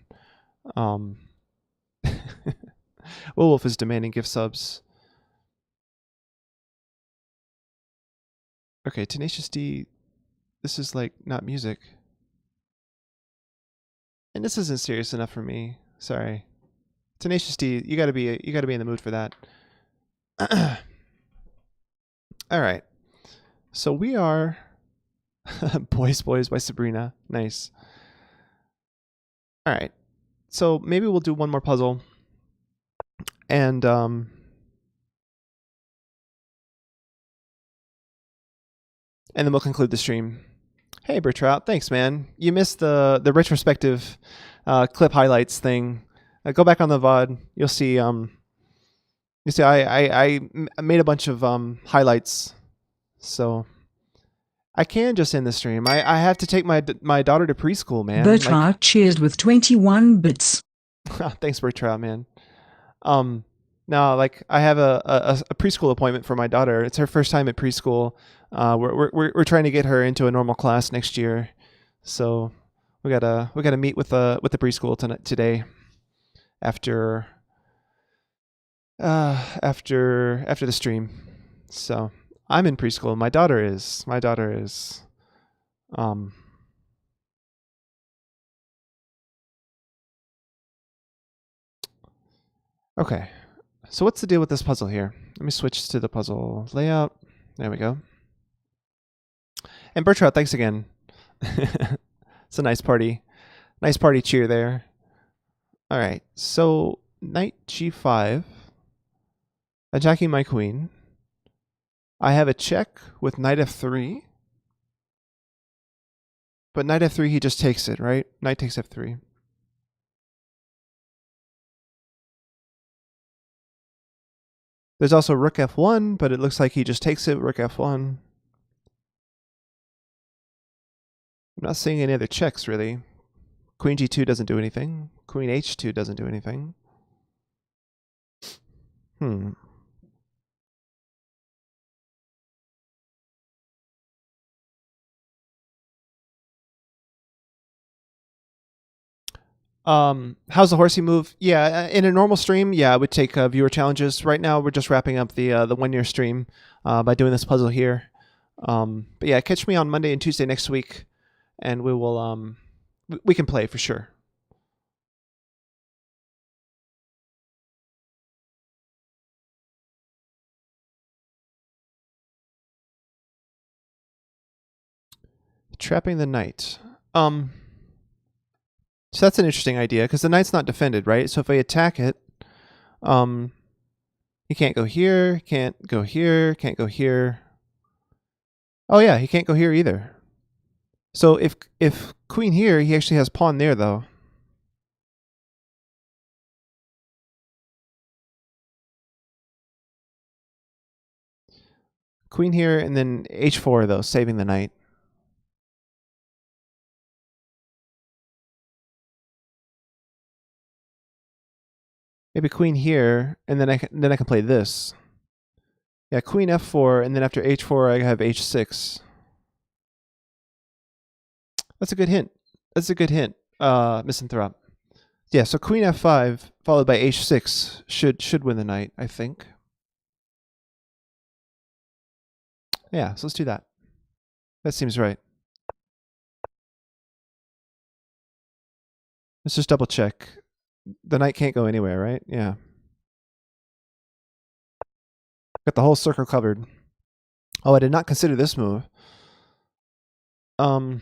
Wolf is demanding gift subs. Okay, Tenacious D. This is like not music. And this isn't serious enough for me. Sorry. Tenacious D, you gotta be in the mood for that. All right. So we are Boys by Sabrina. Nice. All right. So maybe we'll do one more puzzle. And then we'll conclude the stream. Hey, Bertrout, thanks, man. You missed the retrospective clip highlights thing. Go back on the VOD. You'll see. I made a bunch of highlights, so I can just end the stream. I have to take my daughter to preschool, man. Bertrand cheers with 21 bits. Thanks, Bertrout, man. Now, like, I have a preschool appointment for my daughter. It's her first time at preschool. We're trying to get her into a normal class next year, so we gotta meet with the preschool today after the stream. So I'm in preschool. My daughter is. Okay. So what's the deal with this puzzle here? Let me switch to the puzzle layout. There we go. And Bertrout, thanks again. It's a nice party. Nice party cheer there. All right. So knight g5. Attacking my queen. I have a check with knight f3. But knight f3, he just takes it, right? Knight takes f3. There's also rook f1, but it looks like he just takes it, rook f1. I'm not seeing any other checks, really. Queen g2 doesn't do anything. Queen h2 doesn't do anything. How's the horsey move? Yeah, in a normal stream, yeah, I would take viewer challenges. Right now, we're just wrapping up the 1 year stream by doing this puzzle here. But yeah, catch me on Monday and Tuesday next week, and we will we can play for sure. Trapping the knight. So that's an interesting idea because the knight's not defended, right? So if I attack it, he can't go here, can't go here, can't go here. Oh yeah, he can't go here either. So if queen here, he actually has pawn there though. Queen here and then h4 though, saving the knight. Maybe queen here, and then I can play this. Yeah, queen f4, and then after h4, I have h6. That's a good hint. That's a good hint, Misanthrope. Yeah, so queen f5 followed by h6 should win the knight, I think. Yeah, so let's do that. That seems right. Let's just double check. The knight can't go anywhere, right? Yeah. Got the whole circle covered. Oh, I did not consider this move. Oh,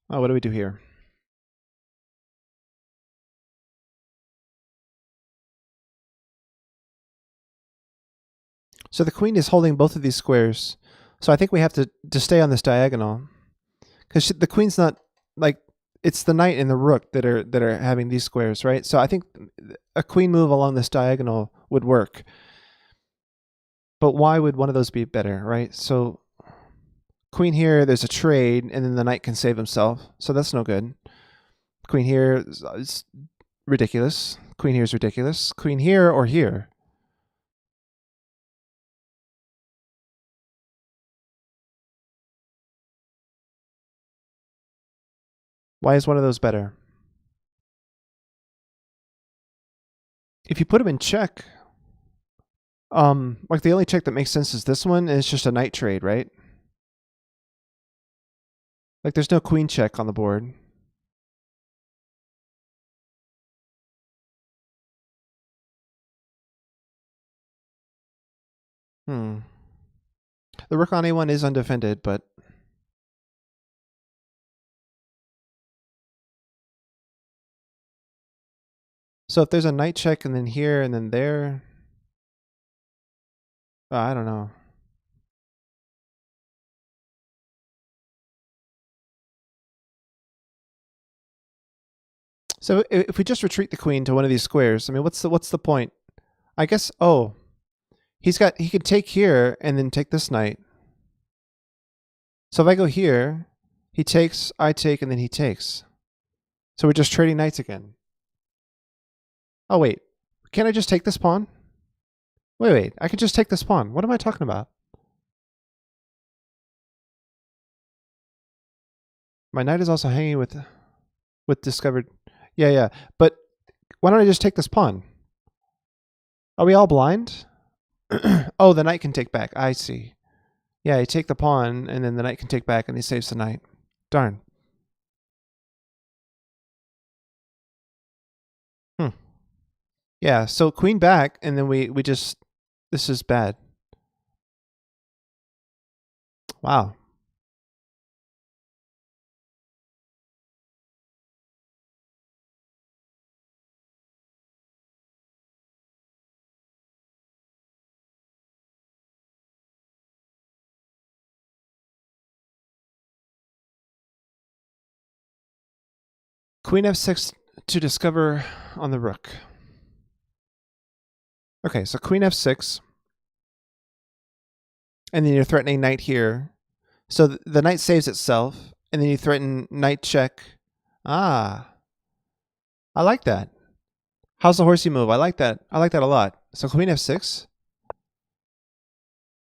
what do we do here? So the queen is holding both of these squares. So I think we have to stay on this diagonal. Because the queen's not, like, it's the knight and the rook that are having these squares, right? So I think a queen move along this diagonal would work. But why would one of those be better, right? So queen here, there's a trade, and then the knight can save himself. So that's no good. Queen here is ridiculous. Queen here is ridiculous. Queen here or here. Why is one of those better? If you put them in check, like the only check that makes sense is this one, and it's just a knight trade, right? Like there's no queen check on the board. The rook on a1 is undefended, but so if there's a knight check and then here and then there, I don't know. So if we just retreat the queen to one of these squares, I mean, what's the point? I guess. Oh, he could take here and then take this knight. So if I go here, he takes, I take, and then he takes. So we're just trading knights again. Oh wait, can't I just take this pawn? Wait, I could just take this pawn. What am I talking about? My knight is also hanging with discovered. Yeah. But why don't I just take this pawn? Are we all blind? Oh, the knight can take back. I see. Yeah, you take the pawn, and then the knight can take back, and he saves the knight. Darn. Yeah, so queen back, and then we just... This is bad. Wow. Queen f6 to discover on the rook. Okay, so queen f6. And then you're threatening knight here. So the knight saves itself, and then you threaten knight check. Ah. I like that. How's the horsey move? I like that. I like that a lot. So queen f6.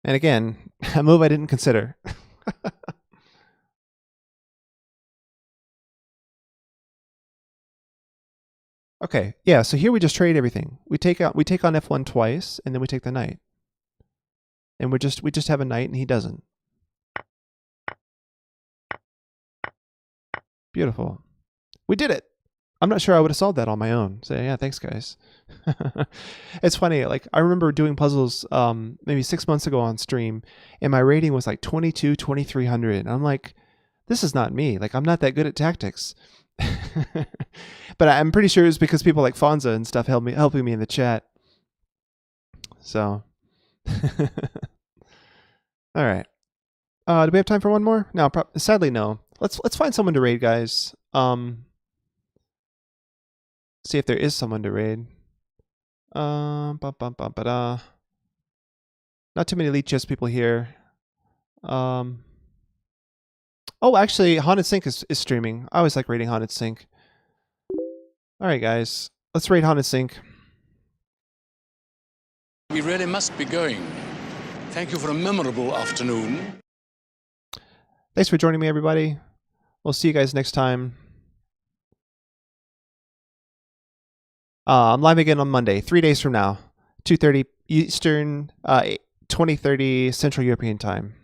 And again, a move I didn't consider. Okay, yeah, so here we just trade everything. We take on f1 twice, and then we take the knight. And we just have a knight, and he doesn't. Beautiful. We did it. I'm not sure I would have solved that on my own. So yeah, thanks guys. It's funny, like I remember doing puzzles maybe 6 months ago on stream, and my rating was like 22, 2300. And I'm like, this is not me. Like I'm not that good at tactics. But I'm pretty sure it was because people like Fonza and stuff helping me in the chat. So all right. Do we have time for one more? No, sadly no. Let's find someone to raid, guys. See if there is someone to raid. Not too many Elite Chess people here. Oh, actually, Haunted Sync is streaming. I always like raiding Haunted Sync. All right, guys. Let's raid Haunted Sync. We really must be going. Thank you for a memorable afternoon. Thanks for joining me, everybody. We'll see you guys next time. I'm live again on Monday, 3 days from now, 2:30 Eastern, 20:30 Central European Time.